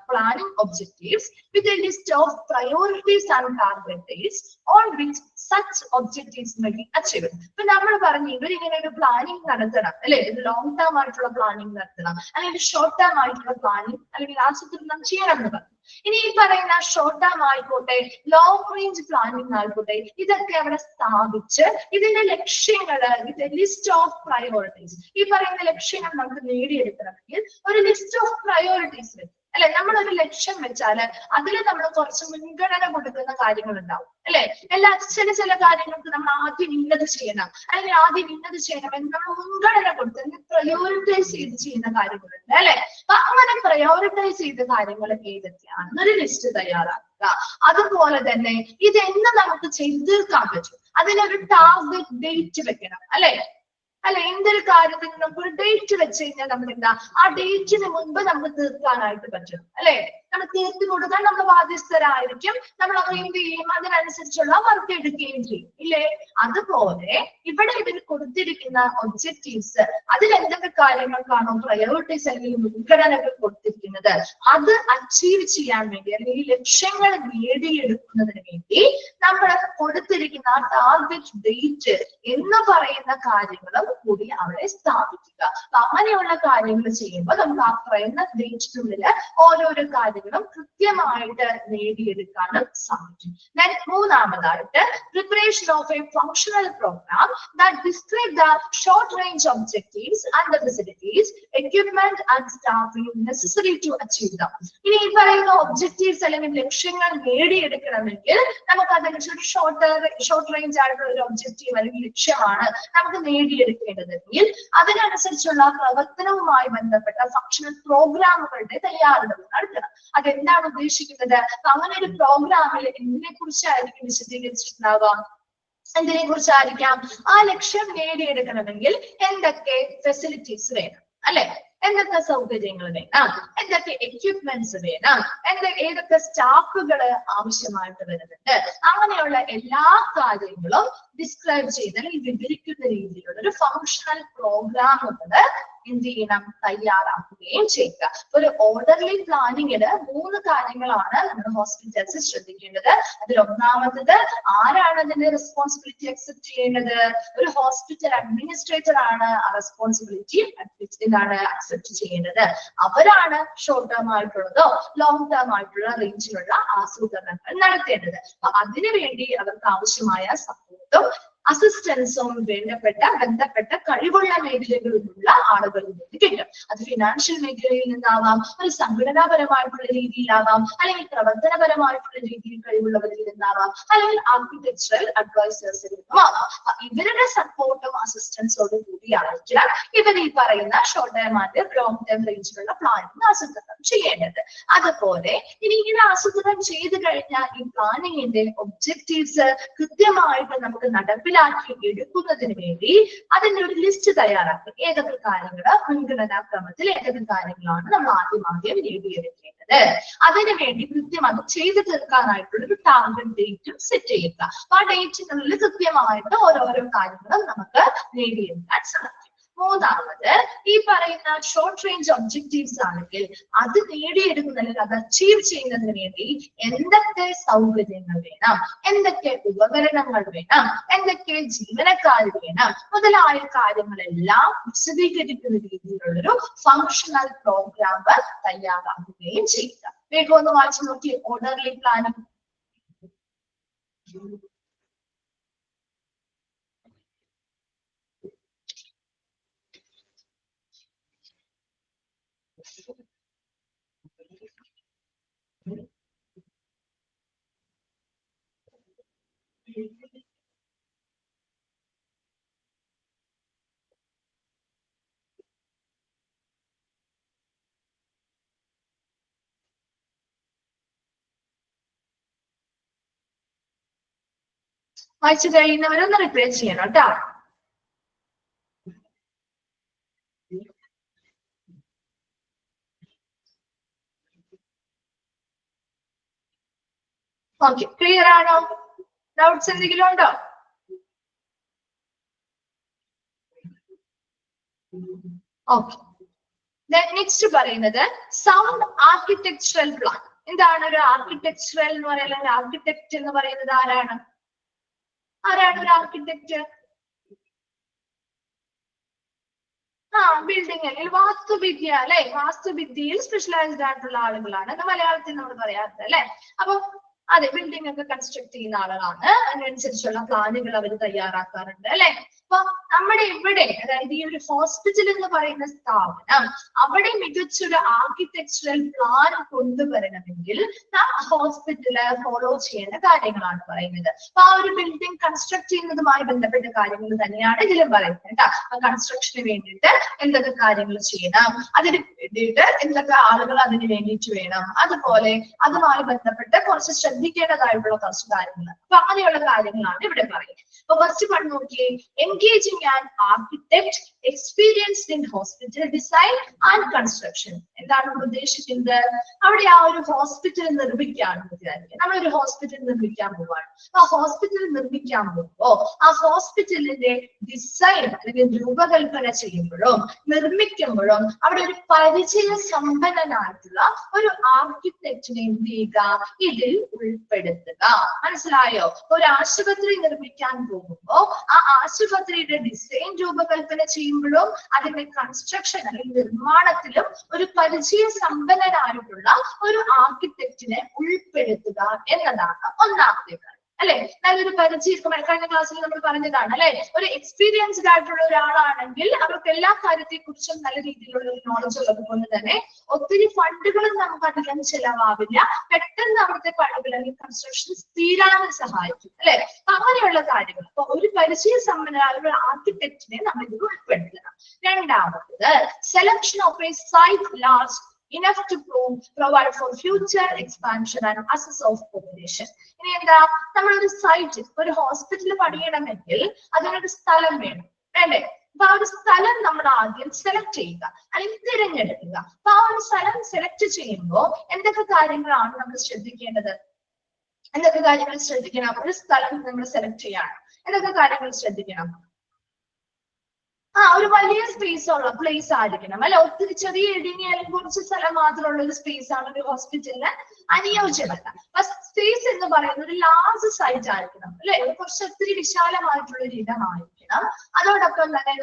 planning objectives with a list of priorities and target dates on which such objectives may be achieved. ഇപ്പൊ നമ്മൾ പറഞ്ഞു ഇവരിങ്ങനെ ഒരു പ്ലാനിങ് നടത്തണം അല്ലെ, ഇത് ലോങ് ടേം ആയിട്ടുള്ള പ്ലാനിങ് നടത്തണം അല്ലെങ്കിൽ ഷോർട്ട് ടേം ആയിട്ടുള്ള പ്ലാനിങ് അല്ലെങ്കിൽ ആസൂത്രണം ചെയ്യണം എന്ന് പറഞ്ഞു. ഇനി ഈ പറയുന്ന ഷോർട്ട് ടേം ആയിക്കോട്ടെ, ലോങ് റേഞ്ച് പ്ലാനിങ് ആയിക്കോട്ടെ, ഇതൊക്കെ അവിടെ സ്ഥാപിച്ച് ഇതിന്റെ ലക്ഷ്യങ്ങള്, ഇത് ലിസ്റ്റ് ഓഫ് പ്രയോറിറ്റീസ്, ഈ പറയുന്ന ലക്ഷ്യങ്ങൾ നമുക്ക് നേടിയെടുക്കണമെങ്കിൽ ഒരു ലിസ്റ്റ് ഓഫ് പ്രയോറിറ്റീസ് വെക്കും അല്ലെ. നമ്മളൊരു ലക്ഷ്യം വെച്ചാല് അതിൽ നമ്മൾ കുറച്ച് മുൻഗണന കൊടുക്കുന്ന കാര്യങ്ങൾ ഉണ്ടാവും അല്ലെ. ചില കാര്യങ്ങൾക്ക് നമ്മൾ ആദ്യം ഇന്നത് ചെയ്യണം അല്ലെങ്കിൽ ആദ്യം ഇന്നത് ചെയ്യണം എന്ന് നമ്മൾ മുൻഗണന കൊടുത്ത് പ്രയോറിറ്റൈസ് ചെയ്ത് ചെയ്യുന്ന കാര്യങ്ങളുണ്ട് അല്ലെ. അപ്പൊ അങ്ങനെ പ്രയോറിറ്റൈസ് ചെയ്ത കാര്യങ്ങൾ ഏതൊക്കെയാണെന്നൊരു ലിസ്റ്റ് തയ്യാറാക്കുക. അതുപോലെ തന്നെ ഇതെന്ന് നമുക്ക് ചെയ്ത് തീർക്കാൻ പറ്റും, അതിനൊരു ടാർഗറ്റ് ഡേറ്റ് വെക്കണം അല്ലെ. എന്തൊരു കാര്യത്തിന് നമുക്ക് ഒരു ഡേറ്റ് വെച്ച് കഴിഞ്ഞാൽ നമ്മൾ എന്താ, ആ ഡേറ്റിന് മുൻപ് നമുക്ക് തീർക്കാനായിട്ട് പറ്റും അല്ലെ. നമ്മൾ തീർത്തു കൊടുക്കാൻ നമ്മൾ ബാധ്യസ്ഥരായിരിക്കും. നമ്മൾ അത് എന്ത് ചെയ്യും? അതിനനുസരിച്ചുള്ള വർക്ക് എടുക്കുകയും ചെയ്യും ഇല്ലേ. അതുപോലെ ഇവിടെ ഇതിൽ കൊടുത്തിരിക്കുന്ന ഒബ്ജക്റ്റീവ്സ്, അതിൽ എന്തൊക്കെ കാര്യങ്ങൾക്കാണോ പ്രയോറിറ്റീസ് അല്ലെങ്കിൽ മുൻഗണനകൾ കൊടുത്തിരിക്കുന്നത്, അത് അച്ചീവ് ചെയ്യാൻ വേണ്ടി അല്ലെങ്കിൽ ലക്ഷ്യങ്ങൾ നേടിയെടുക്കുന്നതിന് വേണ്ടി നമ്മൾ കൊടുത്തിരിക്കുന്ന ആ ടാർഗറ്റ് ഡേറ്റ് എന്ന് പറയുന്ന കാര്യങ്ങളും കൂടി അവിടെ സ്ഥാപിക്കുക. അങ്ങനെയുള്ള കാര്യങ്ങൾ ചെയ്യുമ്പോൾ നമുക്ക് ആ പറയുന്ന ഡേറ്റിനുള്ളിൽ ഓരോരോ കാര്യങ്ങളും കൃത്യമായിട്ട് നേടിയെടുക്കാനും സാധിക്കും. മൂന്നാമതായിട്ട് preparation of a functional program that describe the short range objectives and the facilities, equipment and staffing necessary to achieve them. ഇനി ഈ പറയുന്ന ഒബ്ജക്റ്റീവ്സ് അല്ലെങ്കിൽ ലക്ഷ്യങ്ങൾ നേടിയെടുക്കണമെങ്കിൽ നമുക്ക് അതനുസരിച്ച് ഷോർട്ട് റേഞ്ച് ആയിട്ടുള്ള ഒരു ഒബ്ജക്റ്റീവ് അല്ലെങ്കിൽ ലക്ഷ്യമാണ് നമുക്ക് നേടിയെടുക്കേണ്ടതെങ്കിൽ അതിനനുസരിച്ചുള്ള പ്രവർത്തനവുമായി ബന്ധപ്പെട്ട ഫങ്ഷണൽ പ്രോഗ്രാമുകളുടെ തയ്യാറെടുപ്പ് നടത്തണം. അതെന്താണ് ഉദ്ദേശിക്കുന്നത്? അങ്ങനെ ഒരു പ്രോഗ്രാമിൽ എന്തിനെ കുറിച്ചായിരിക്കും വിശദീകരിച്ചിട്ടുണ്ടാവാം? എന്തിനെ കുറിച്ചായിരിക്കാം? ആ ലക്ഷ്യം നേടിയെടുക്കണമെങ്കിൽ എന്തൊക്കെ ഫെസിലിറ്റീസ് വേണം അല്ലെ, എന്തൊക്കെ സൗകര്യങ്ങൾ വേണം, എന്തൊക്കെ എക്യുപ്മെന്റ്സ് വേണം, ഏതൊക്കെ സ്റ്റാഫുകള് ആവശ്യമായിട്ട് വരുന്നുണ്ട്, അങ്ങനെയുള്ള എല്ലാ കാര്യങ്ങളും ഡിസ്ക്രൈബ് ചെയ്ത് അല്ലെങ്കിൽ വിവരിക്കുന്ന രീതിയിലുള്ള ഒരു ഫങ്ഷണൽ പ്രോഗ്രാമുകള് എന്ത് ചെയ്യണം, തയ്യാറാക്കുകയും ചെയ്യുക. ഒരു ഓർഡർലി പ്ലാനിങ്ങിന് 3 കാര്യങ്ങളാണ് നമ്മുടെ ഹോസ്പിറ്റൽസ് ശ്രദ്ധിക്കേണ്ടത്. അതിൽ ഒന്നാമത്തത്, ആരാണ് അതിന്റെ റെസ്പോൺസിബിലിറ്റി അക്സെപ്റ്റ് ചെയ്യേണ്ടത്? ഒരു ഹോസ്പിറ്റൽ അഡ്മിനിസ്ട്രേറ്റർ ആണ് ആ റെസ്പോൺസിബിലിറ്റി എന്താണ് അക്സെപ്റ്റ് ചെയ്യേണ്ടത്. അവരാണ് ഷോർട്ട് ടേം ആയിട്ടുള്ളതോ ലോങ് ടേം ആയിട്ടുള്ള റേഞ്ചിലുള്ള ആസൂത്രണങ്ങൾ നടത്തേണ്ടത്. അപ്പൊ അതിനുവേണ്ടി അവർക്ക് ആവശ്യമായ സപ്പോർട്ടും അസിസ്റ്റൻസും ബന്ധപ്പെട്ട കഴിവുള്ള മേഖലകളിലുള്ള ആളുകളിൽ നിന്ന് കിട്ടും. അത് ഫിനാൻഷ്യൽ മേഖലയിൽ നിന്നാവാം, ഒരു സംഘടനാപരമായിട്ടുള്ള രീതിയിലാവാം, അല്ലെങ്കിൽ പ്രവർത്തനപരമായിട്ടുള്ള രീതിയിൽ കഴിവുള്ളവരിൽ നിന്നാവാം, അല്ലെങ്കിൽ ആർക്കിടെക്ചറൽ അഡ്വൈസേഴ്സിൽ നിന്നുമാവാം. ഇവരുടെ സപ്പോർട്ടും അസിസ്റ്റൻസോടും കൂടിയായിരിക്കണം ഇവർ ഈ പറയുന്ന short term and long term റേഞ്ചിലുള്ള പ്ലാനിങ് ആസൂത്രണം ചെയ്യേണ്ടത്. അതുപോലെ ഇനി ഇങ്ങനെ ആസൂത്രണം ചെയ്ത് കഴിഞ്ഞാൽ ഈ പ്ലാനിങ്ങിന്റെ ഒബ്ജക്റ്റീവ്സ് കൃത്യമായിട്ട് നമുക്ക് നടപ്പിലാക്കി എടുക്കുന്നതിന് വേണ്ടി അതിന്റെ ഒരു ലിസ്റ്റ് തയ്യാറാക്കും. ഏതൊക്കെ കാര്യങ്ങൾ മുൻഗണനാ ക്രമത്തിൽ ഏതൊക്കെ കാര്യങ്ങളാണ് നമ്മൾ ആദ്യം നേടിയെടുക്കേണ്ടത്. അതിനുവേണ്ടി കൃത്യം അത് ചെയ്തു തീർക്കാനായിട്ടുള്ള ഒരു ടാർഗറ്റ് ഡേറ്റും സെറ്റ് ചെയ്യുക. ആ ഡേറ്റിനുള്ളിൽ കൃത്യമായിട്ട് ഓരോരോ കാര്യങ്ങളും നമുക്ക് നേടിയെടുക്കാൻ സാധിക്കും. മൂന്നാമത്, ഈ പറയുന്ന ഷോർട്ട് റേഞ്ച് ഒബ്ജക്റ്റീവ്സ് ആണെങ്കിൽ അത് നേടിയെടുക്കുന്നതിന്, അത് അച്ചീവ് ചെയ്യുന്നതിന് വേണ്ടി എന്തൊക്കെ സൗകര്യങ്ങൾ വേണം, എന്തൊക്കെ ഉപകരണങ്ങൾ വേണം, എന്തൊക്കെ ജീവനക്കാർ വേണം മുതലായ കാര്യങ്ങളെല്ലാം വിശദീകരിക്കുന്ന രീതിയിലുള്ളൊരു ഫങ്ഷണൽ പ്രോഗ്രാം തയ്യാറാക്കുകയും ചെയ്യുക. വേഗം ഒന്ന് വായിച്ചു നോക്കി. Orderly planning. വായിച്ചു കഴിയുന്നവരൊന്ന് റിപ്ലൈ ചെയ്യണം കേട്ടോ. ഓക്കെ, ക്ലിയർ ആണോ? ഡൗട്ട്സ് എന്തെങ്കിലും ഉണ്ടോ? ഓക്കെ, നെക്സ്റ്റ് പറയുന്നത് സൗണ്ട് ആർക്കിടെക്ചറൽ പ്ലാൻ. എന്താണ് ഒരു ആർക്കിടെക്ചറൽ എന്ന് പറയുന്നത്? ആർക്കിടെക്ട് എന്ന് പറയുന്നത് ആരാണ്? ഒരു ആർക്കിടെക്ട്? ബിൽഡിംഗ് അല്ലെങ്കിൽ വാസ്തുവിദ്യ അല്ലെ, വാസ്തുവിദ്യയിൽ സ്പെഷ്യലൈസ്ഡ് ആയിട്ടുള്ള ആളുകളാണ് മലയാളത്തിൽ നമ്മൾ പറയാറുണ്ട് അല്ലെ. അപ്പൊ അതെ, ബിൽഡിംഗ് ഒക്കെ കൺസ്ട്രക്ട് ചെയ്യുന്ന ആളുകളാണ്. അതിനനുസരിച്ചുള്ള പ്ലാനുകൾ അവർ തയ്യാറാക്കാറുണ്ട് അല്ലെ. അപ്പൊ നമ്മുടെ ഇവിടെ, അതായത് ഈ ഒരു ഹോസ്പിറ്റൽ എന്ന് പറയുന്ന സ്ഥാപനം, അവിടെ മികച്ചൊരു ആർക്കിടെക്ചറൽ പ്ലാൻ കൊണ്ടുവരണമെങ്കിൽ ഹോസ്പിറ്റല് ഫോളോ ചെയ്യേണ്ട കാര്യങ്ങളാണ് പറയുന്നത്. അപ്പൊ ആ ഒരു ബിൽഡിംഗ് കൺസ്ട്രക്ട് ചെയ്യുന്നതുമായി ബന്ധപ്പെട്ട കാര്യങ്ങൾ തന്നെയാണ് ഇതിലും പറയുന്നത് കേട്ടോ. കൺസ്ട്രക്ഷന് വേണ്ടിയിട്ട് എന്തൊക്കെ കാര്യങ്ങൾ ചെയ്യണം, അതിന് വേണ്ടിയിട്ട് എന്തൊക്കെ ആളുകൾ അതിന് വേണ്ടിയിട്ട് വേണം, അതുപോലെ അതുമായി ബന്ധപ്പെട്ട് കുറച്ച് ശ്രദ്ധിക്കേണ്ടതായിട്ടുള്ള കുറച്ച് കാര്യങ്ങൾ. അപ്പൊ അങ്ങനെയുള്ള കാര്യങ്ങളാണ് ഇവിടെ പറയുന്നത്. അപ്പൊ ഫസ്റ്റ് പണ്ട് നോക്കിയേ, engaging an architect experienced in hospital design and construction. എന്താണ് ഉദ്ദേശിക്കുന്നത്? അവിടെ ആ ഒരു ഹോസ്പിറ്റൽ നിർമ്മിക്കുകയാണെന്ന് വിചാരിക്കുക. നമ്മളൊരു ഹോസ്പിറ്റൽ നിർമ്മിക്കാൻ പോവാണ്. ആ ഹോസ്പിറ്റൽ നിർമ്മിക്കാൻ പോകുമ്പോ ആ ഹോസ്പിറ്റലിന്റെ ഡിസൈൻ അല്ലെങ്കിൽ രൂപകൽപ്പന ചെയ്യുമ്പോഴും നിർമ്മിക്കുമ്പോഴും അവിടെ ഒരു പരിചയ സമ്പന്നനായിട്ടുള്ള ഒരു ആർക്കിടെക്റ്റിനെ എന്ത് ചെയ്യുക, ഇതിൽ ഉൾപ്പെടുത്തുക. മനസ്സിലായോ? ഒരു ആശുപത്രി നിർമ്മിക്കാൻ പോകുമ്പോ ആ ആശുപത്രിയുടെ ഡിസൈൻ രൂപകൽപ്പന ചെയ്യുമ്പോഴും അതിന്റെ കൺസ്ട്രക്ഷൻ അല്ലെങ്കിൽ നിർമ്മാണത്തിലും ഒരു പരിചയ സമ്പന്നനായിട്ടുള്ള ഒരു ആർക്കിടെക്റ്റിനെ ഉൾപ്പെടുത്തുക എന്നതാണ് ഒന്നാമത്തെ കാര്യം അല്ലെ. നല്ലൊരു പരിചയം കഴിഞ്ഞ ക്ലാസ്സിൽ നമ്മൾ പറഞ്ഞതാണ് അല്ലെ. ഒരു എക്സ്പീരിയൻസ്ഡ് ആയിട്ടുള്ള ഒരാളാണെങ്കിൽ അവർക്ക് എല്ലാ കാര്യത്തെ കുറിച്ചും നല്ല രീതിയിലുള്ള ഒരു നോളജ് ഉള്ളത് കൊണ്ട് തന്നെ ഒത്തിരി ഫണ്ടുകളും നമുക്ക് അധികം ചെലവാവില്ല. പെട്ടെന്ന് അവിടുത്തെ പണികൾ അല്ലെങ്കിൽ കൺസ്ട്രക്ഷൻ തീരാൻ സഹായിക്കും അല്ലെ. അങ്ങനെയുള്ള കാര്യങ്ങൾ. അപ്പൊ ഒരു പരിചയ സമ്പന്നരായ ഒരു ആർക്കിടെക്റ്റിനെ നമ്മൾ ഇത് ഉൾപ്പെടുത്തണം. രണ്ടാമത്, selection of a site large enough to provide for future expansion and access of population. ഇനി എന്താ, നമ്മളൊരു സൈറ്റ്, ഒരു ഹോസ്പിറ്റൽ പണിയണമെങ്കിൽ അതിനൊരു സ്ഥലം വേണം വേണ്ടേ? അപ്പൊ ആ ഒരു സ്ഥലം നമ്മൾ ആദ്യം സെലക്ട് ചെയ്യുക അല്ലെങ്കിൽ തിരഞ്ഞെടുക്കുക. അപ്പൊ ആ ഒരു സ്ഥലം സെലക്ട് ചെയ്യുമ്പോൾ എന്തൊക്കെ കാര്യങ്ങളാണ് നമ്മൾ ശ്രദ്ധിക്കേണ്ടത്? ഒരു സ്ഥലം നമ്മൾ സെലക്ട് ചെയ്യാണ്, എന്തൊക്കെ കാര്യങ്ങൾ ശ്രദ്ധിക്കണം? ഒരു വലിയ സ്പേസ് ഉള്ള പ്ലേസ് ആയിരിക്കണം അല്ലെ. ഒത്തിരി ചെറിയ ഇടുങ്ങിയ അല്ലെങ്കിൽ കുറച്ച് സ്ഥലം മാത്രമുള്ള ഒരു സ്പേസ് ആണ് ഒരു ഹോസ്പിറ്റലിന് അനുയോജ്യമല്ല. സ്പേസ് എന്ന് പറയുന്നത് ഒരു ലാർജ് സൈറ്റ് ആയിരിക്കണം അല്ലെ, കുറച്ച് ഒത്തിരി വിശാലമായിട്ടുള്ള ഒരു ഇടമായിരിക്കണം. അതോടൊപ്പം തന്നെ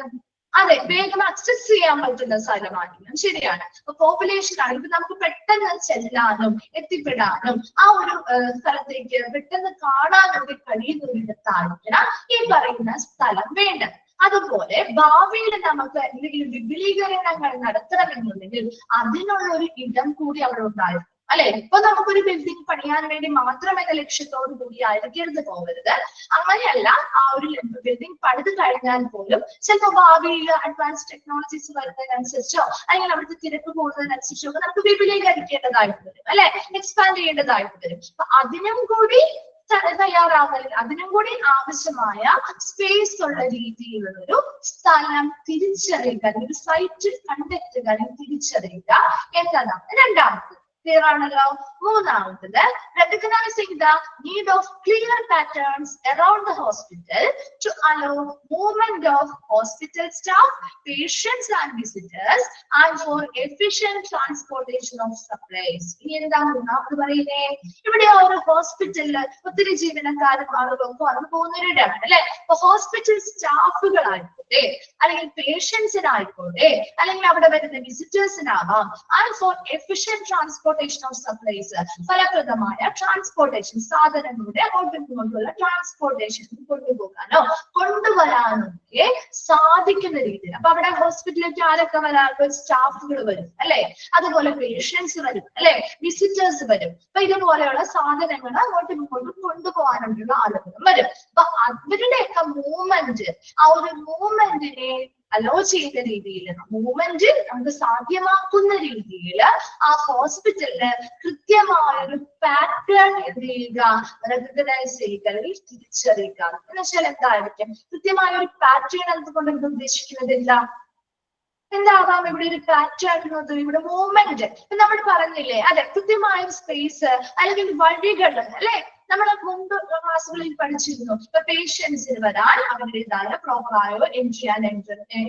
അതെ വേഗം അക്സസ് ചെയ്യാൻ പറ്റുന്ന സ്ഥലമായിരിക്കണം. ശരിയാണ്. അപ്പൊ പോപ്പുലേഷൻ ആണ്, ഇപ്പൊ നമുക്ക് പെട്ടെന്ന് ചെല്ലാനും എത്തിപ്പെടാനും ആ ഒരു സ്ഥലത്തേക്ക് പെട്ടെന്ന് കാണാനും കഴിയുന്ന ഒരു ഇടത്തായിരിക്കണം ഈ പറയുന്ന സ്ഥലം വേണ്ടത്. അതുപോലെ ഭാവിയിൽ നമുക്ക് എന്തെങ്കിലും വിപുലീകരണങ്ങൾ നടത്തണമെന്നുണ്ടെങ്കിൽ അതിനുള്ള ഒരു ഇടം കൂടി അവിടെ ഉണ്ടായിരുന്നു അല്ലെ. ഇപ്പൊ നമുക്കൊരു ബിൽഡിംഗ് പണിയാൻ വേണ്ടി മാത്രം എന്ന ലക്ഷ്യത്തോടു കൂടി ആയിരിക്കരുത് പോകരുത്. അങ്ങനെയല്ല, ആ ഒരു ബിൽഡിംഗ് പണിത് കഴിഞ്ഞാൽ പോലും ചിലപ്പോൾ ഭാവിയിൽ അഡ്വാൻസ് ടെക്നോളജീസ് വരുന്നതിനനുസരിച്ചോ അല്ലെങ്കിൽ അവിടുത്തെ തിരക്ക് കൂടുന്നതിനനുസരിച്ചോ ഒക്കെ നമുക്ക് വിപുലീകരിക്കേണ്ടതായിട്ട് വരും അല്ലെ, എക്സ്പാൻഡ് ചെയ്യേണ്ടതായിട്ട് വരും. അപ്പൊ അതിനും കൂടി തയ്യാറാവുന്ന, അതിനും കൂടി ആവശ്യമായ സ്പേസ് ഉള്ള രീതിയിലുള്ളൊരു സ്ഥലം തിരിച്ചറിയുക, ഒരു സൈറ്റ് കണ്ടെത്തുക അല്ലെങ്കിൽ തിരിച്ചറിയുക എന്നതാണ് രണ്ടാമത്. ക്ലിയർ ആണല്ലോ. മൂന്നാമത്തത് recognizing the need of clear patterns around the hospital to allow movement of hospital staff, patients and visitors and for efficient transportation of supplies. ഇനി എന്താ മൂന്നാമത് പറയുന്നേ? ഇവിടെ ഒരു ഹോസ്പിറ്റലില് ഒത്തിരി ജീവനക്കാരും ആളുകളൊക്കെ വന്നു പോകുന്നവരുടെയാണ് അല്ലെ. അപ്പൊ ഹോസ്പിറ്റൽ സ്റ്റാഫുകളായിക്കോട്ടെ അല്ലെങ്കിൽ പേഷ്യൻസിനായിക്കോട്ടെ അല്ലെങ്കിൽ അവിടെ വരുന്ന വിസിറ്റേഴ്സിനാവാം, and for efficient transportation of supplies, ഫലപ്രദമായ ട്രാൻസ്പോർട്ടേഷൻ, സാധനങ്ങളുടെ കൊണ്ടുള്ള ട്രാൻസ്പോർട്ടേഷൻ കൊണ്ടുപോകാനോ കൊണ്ടുവരാനോ ഒക്കെ സാധിക്കുന്ന രീതിയിൽ. അപ്പൊ അവിടെ ഹോസ്പിറ്റലിലേക്ക് ആരൊക്കെ വരാറുണ്ട്? സ്റ്റാഫുകൾ വരും അല്ലെ, അതുപോലെ പേഷ്യൻസ് വരും അല്ലെ, വിസിറ്റേഴ്സ് വരും. അപ്പൊ ഇതുപോലെയുള്ള സാധനങ്ങൾ അങ്ങോട്ടും ഇങ്ങോട്ടും കൊണ്ടുപോകാനുള്ള ആളുകളും വരും. അപ്പൊ അവരുടെയൊക്കെ മൂവ്മെന്റ്, ആ ഒരു മൂവ്മെന്റിനെ അലോ ചെയ്യുന്ന രീതിയിൽ, മൂവ്മെന്റ് നമുക്ക് സാധ്യമാക്കുന്ന രീതിയിൽ ആ ഹോസ്പിറ്റലിന് കൃത്യമായ ഒരു പാറ്റേൺ എന്ത് ചെയ്യുക, റെക്കഗ്നൈസ് ചെയ്യുക അല്ലെങ്കിൽ തിരിച്ചറിയുക. എന്ന് വെച്ചാൽ എന്തായിരിക്കും കൃത്യമായ ഒരു പാറ്റേൺ എന്തുകൊണ്ട് ഇത് ഉദ്ദേശിക്കുന്നതില്ല? എന്താവാം ഇവിടെ ഒരു പാറ്റേൺ എന്നത്? ഇവിടെ മൂവ്മെന്റ് ഇപ്പൊ നമ്മൾ പറഞ്ഞില്ലേ, അതെ കൃത്യമായ സ്പേസ് അല്ലെങ്കിൽ വഴികൾ അല്ലെ. നമ്മൾ മുമ്പ് ക്ലാസ്സുകളിൽ പഠിച്ചിരുന്നു, ഇപ്പൊ പേഷ്യൻസിന് വരാൻ അവരുടേതായ പ്രോപ്പറായോ എൻട്രി ആൻഡ്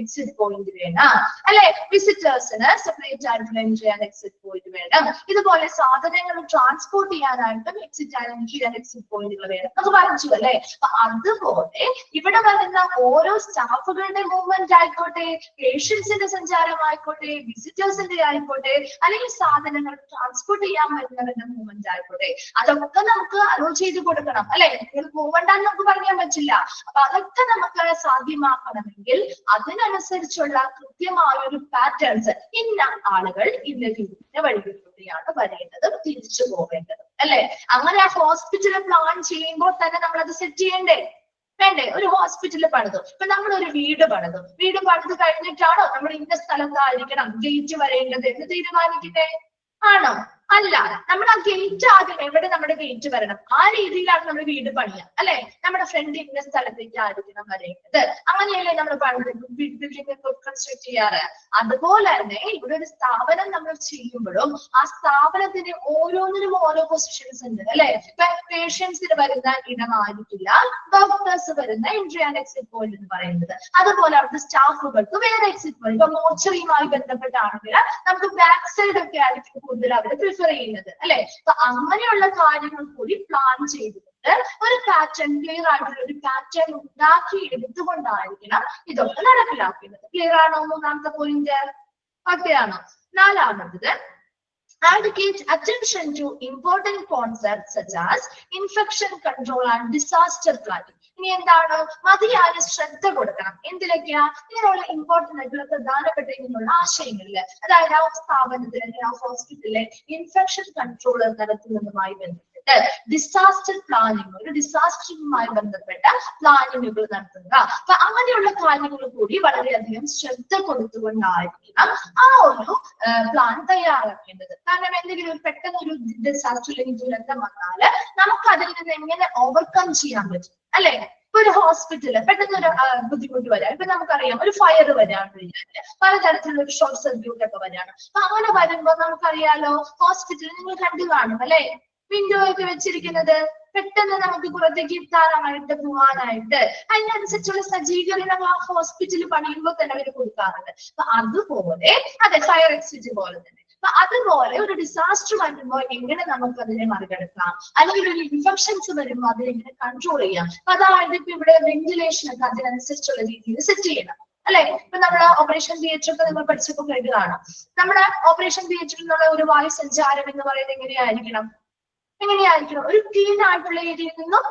എക്സിറ്റ് പോയിന്റ് വേണം അല്ലെ, വിസിറ്റേഴ്സിന് സെപ്പറേറ്റ് ആയിട്ടുള്ള എൻട്രി ആൻഡ് എക്സിറ്റ് പോയിന്റ് വേണം. ഇതുപോലെ സാധനങ്ങൾ ട്രാൻസ്പോർട്ട് ചെയ്യാനായിട്ടും exit and entry and exit പോയിന്റുകൾ വേണം നമുക്ക് പറഞ്ഞു അല്ലെ. അപ്പൊ അതുപോലെ ഇവിടെ വരുന്ന ഓരോ സ്റ്റാഫുകളുടെ മൂവ്മെന്റ് ആയിക്കോട്ടെ, പേഷ്യൻസിന്റെ സഞ്ചാരമായിക്കോട്ടെ, വിസിറ്റേഴ്സിന്റെ ആയിക്കോട്ടെ, അല്ലെങ്കിൽ സാധനങ്ങൾ ട്രാൻസ്പോർട്ട് ചെയ്യാൻ വരുന്നവരുടെ മൂവ്മെന്റ് ആയിക്കോട്ടെ, അതൊക്കെ നമുക്ക് ചെയ്ത് കൊടുക്കണം അല്ലെ. നിങ്ങൾ പോകണ്ടെന്ന് നമുക്ക് പറയാൻ പറ്റില്ല. അപ്പൊ അതൊക്കെ നമുക്ക് സാധ്യമാക്കണമെങ്കിൽ അതിനനുസരിച്ചുള്ള കൃത്യമായ ഒരു പാറ്റേൺസ്, ഇന്ന ആളുകൾ ഇന്ന രീതിയുടെ വഴികളിലൂടെയാണ് വരേണ്ടതും തിരിച്ചു പോകേണ്ടതും അല്ലെ. അങ്ങനെ ആ ഹോസ്പിറ്റൽ പ്ലാൻ ചെയ്യുമ്പോൾ തന്നെ നമ്മൾ അത് സെറ്റ് ചെയ്യണ്ടേ വേണ്ടേ? ഒരു ഹോസ്പിറ്റൽ പണിതു, ഇപ്പൊ നമ്മൾ ഒരു വീട് പണിത് കഴിഞ്ഞിട്ടാണോ നമ്മൾ ഇന്ന സ്ഥലത്തായിരിക്കണം ഗേറ്റ് വരേണ്ടത് എന്ന് തീരുമാനിക്കുന്നേ? ആണോ? അല്ല. നമ്മൾ ആ ഗേറ്റ് ആദ്യം എവിടെ നമ്മുടെ ഗേറ്റ് വരണം ആ രീതിയിലാണ് നമ്മൾ വീട് പണിയുക അല്ലെ. നമ്മുടെ ഫ്രണ്ട് ഇന്ന സ്ഥലത്തേക്ക് ആയിരിക്കണം വരേണ്ടത്, അങ്ങനെയല്ലേ നമ്മൾ ബിൽഡിംഗ് കൺസ്ട്രക്ട് ചെയ്യാറ്. അതുപോലെ തന്നെ ഇവിടെ ഒരു സ്ഥാപനം നമ്മൾ ചെയ്യുമ്പോഴും ആ സ്ഥാപനത്തിന് ഓരോന്നിനും ഓരോ പൊസിഷൻസ് ഉണ്ട് അല്ലെ. ഇപ്പൊ പേഷ്യൻസിന് വരുന്ന ഇടമായിരിക്കില്ല ഡോക്ടേഴ്സ് വരുന്ന എൻട്രി ആൻഡ് എക്സിറ്റ് പോയിന്റ് എന്ന് പറയുന്നത്. അതുപോലെ അവിടുത്തെ സ്റ്റാഫുകൾക്ക് വേറെ എക്സിറ്റ് പോയിന്റ്. ഇപ്പൊ മോർച്ചറിയുമായി ബന്ധപ്പെട്ടാണെങ്കിൽ നമുക്ക് ബാക്ക് സൈഡ് ഒക്കെ ആയിരിക്കും കൂടുതൽ അവർ പ്രിഫർ ചെയ്യുന്നത് അല്ലെ. അപ്പൊ അങ്ങനെയുള്ള കാര്യങ്ങൾ കൂടി പ്ലാൻ ചെയ്തിട്ടുണ്ട്, ഒരു പാറ്റേൺ, ക്ലിയർ ആയിട്ടുള്ള ഒരു പാറ്റേൺ ഉണ്ടാക്കി എടുത്തുകൊണ്ടായിരിക്കണം ഇതൊക്കെ നടപ്പിലാക്കുന്നത്. ക്ലിയർ ആണോ? മൂന്നാമത്തെ പോയിന്റ് ഓക്കെ ആണോ? നാലാമത്തത് advocate attention to important concepts such as infection control and disaster planning. ഇനി എന്താണ്? മതിയായ ശ്രദ്ധ കൊടുക്കണം എന്തിലൊക്കെയാ? ഇങ്ങനെയുള്ള ഇമ്പോർട്ടന്റ് ആയിട്ടുള്ള പ്രധാനപ്പെട്ട ഇങ്ങനെയുള്ള ആശയങ്ങളില്, അതായത് ആ സ്ഥാപനത്തിൽ അല്ലെങ്കിൽ ആ ഹോസ്പിറ്റലിലെ ഇൻഫെക്ഷൻ കൺട്രോൾ നടത്തുന്നതുമായി ബന്ധപ്പെട്ട് ഡിസാസ്റ്റർ പ്ലാനിങ്, ഒരു ഡിസാസ്റ്ററുമായി ബന്ധപ്പെട്ട പ്ലാനിങ്ങുകൾ നടത്തുക. അപ്പൊ അങ്ങനെയുള്ള കാര്യങ്ങൾ കൂടി വളരെയധികം ശ്രദ്ധ കൊടുത്തുകൊണ്ടായിരിക്കണം ആ ഒരു പ്ലാൻ തയ്യാറാക്കേണ്ടത്. കാരണം എന്തെങ്കിലും പെട്ടെന്ന് ഒരു ഡിസാസ്റ്റർ അല്ലെങ്കിൽ ദുരന്തം വന്നാല് നമുക്ക് അതിൽ നിന്ന് എങ്ങനെ ഓവർകം ചെയ്യാൻ പറ്റും അല്ലെ. ഇപ്പൊ ഒരു ഹോസ്പിറ്റല് പെട്ടെന്ന് ഒരു ബുദ്ധിമുട്ട് വരാം. ഇപ്പൊ നമുക്കറിയാം ഒരു ഫയർ വരാണ്, പലതരത്തിലുള്ള ഒരു ഷോർട്ട് സർക്യൂട്ട് ഒക്കെ വരാണ്. അപ്പൊ അങ്ങനെ വരുമ്പോ നമുക്കറിയാലോ ഹോസ്പിറ്റലിൽ നിങ്ങൾ കണ്ടു കാണും അല്ലെ, വിൻഡോ ഒക്കെ വെച്ചിരിക്കുന്നത്? പെട്ടെന്ന് നമുക്ക് പുറത്തേക്ക് താറാനായിട്ട് പോകാനായിട്ട് അതിനനുസരിച്ചുള്ള സജ്ജീകരണങ്ങൾ ആ ഹോസ്പിറ്റലിൽ പണിയുമ്പോൾ തന്നെ അവർ കൊടുക്കാറുണ്ട്. അപ്പൊ അതുപോലെ അതെ, ഫയർ എക്സിറ്റ് പോലെ തന്നെ. അപ്പൊ അതുപോലെ ഒരു ഡിസാസ്റ്റർ വരുമ്പോൾ എങ്ങനെ നമുക്ക് അതിനെ മറികടക്കാം, അല്ലെങ്കിൽ ഒരു ഇൻഫെക്ഷൻസ് വരുമ്പോൾ അതിനെങ്ങനെ കൺട്രോൾ ചെയ്യാം. അപ്പൊ അതായത് ഇപ്പൊ ഇവിടെ വെന്റിലേഷൻ ഒക്കെ അതിനനുസരിച്ചുള്ള രീതിയിൽ സെറ്റ് ചെയ്യണം അല്ലെ. ഇപ്പൊ നമ്മുടെ ഓപ്പറേഷൻ തിയേറ്റർ ഒക്കെ നമ്മൾ പഠിച്ചപ്പോൾ കേട്ടതാണ്. നമ്മുടെ ഓപ്പറേഷൻ തിയേറ്ററിൽ നിന്നുള്ള ഒരു വായു സഞ്ചാരം എന്ന് പറയുന്നത് എങ്ങനെയായിരിക്കണം? ഒരു ക്ലീൻ ആയിട്ടുള്ള ഏരിയയിൽ നിന്നും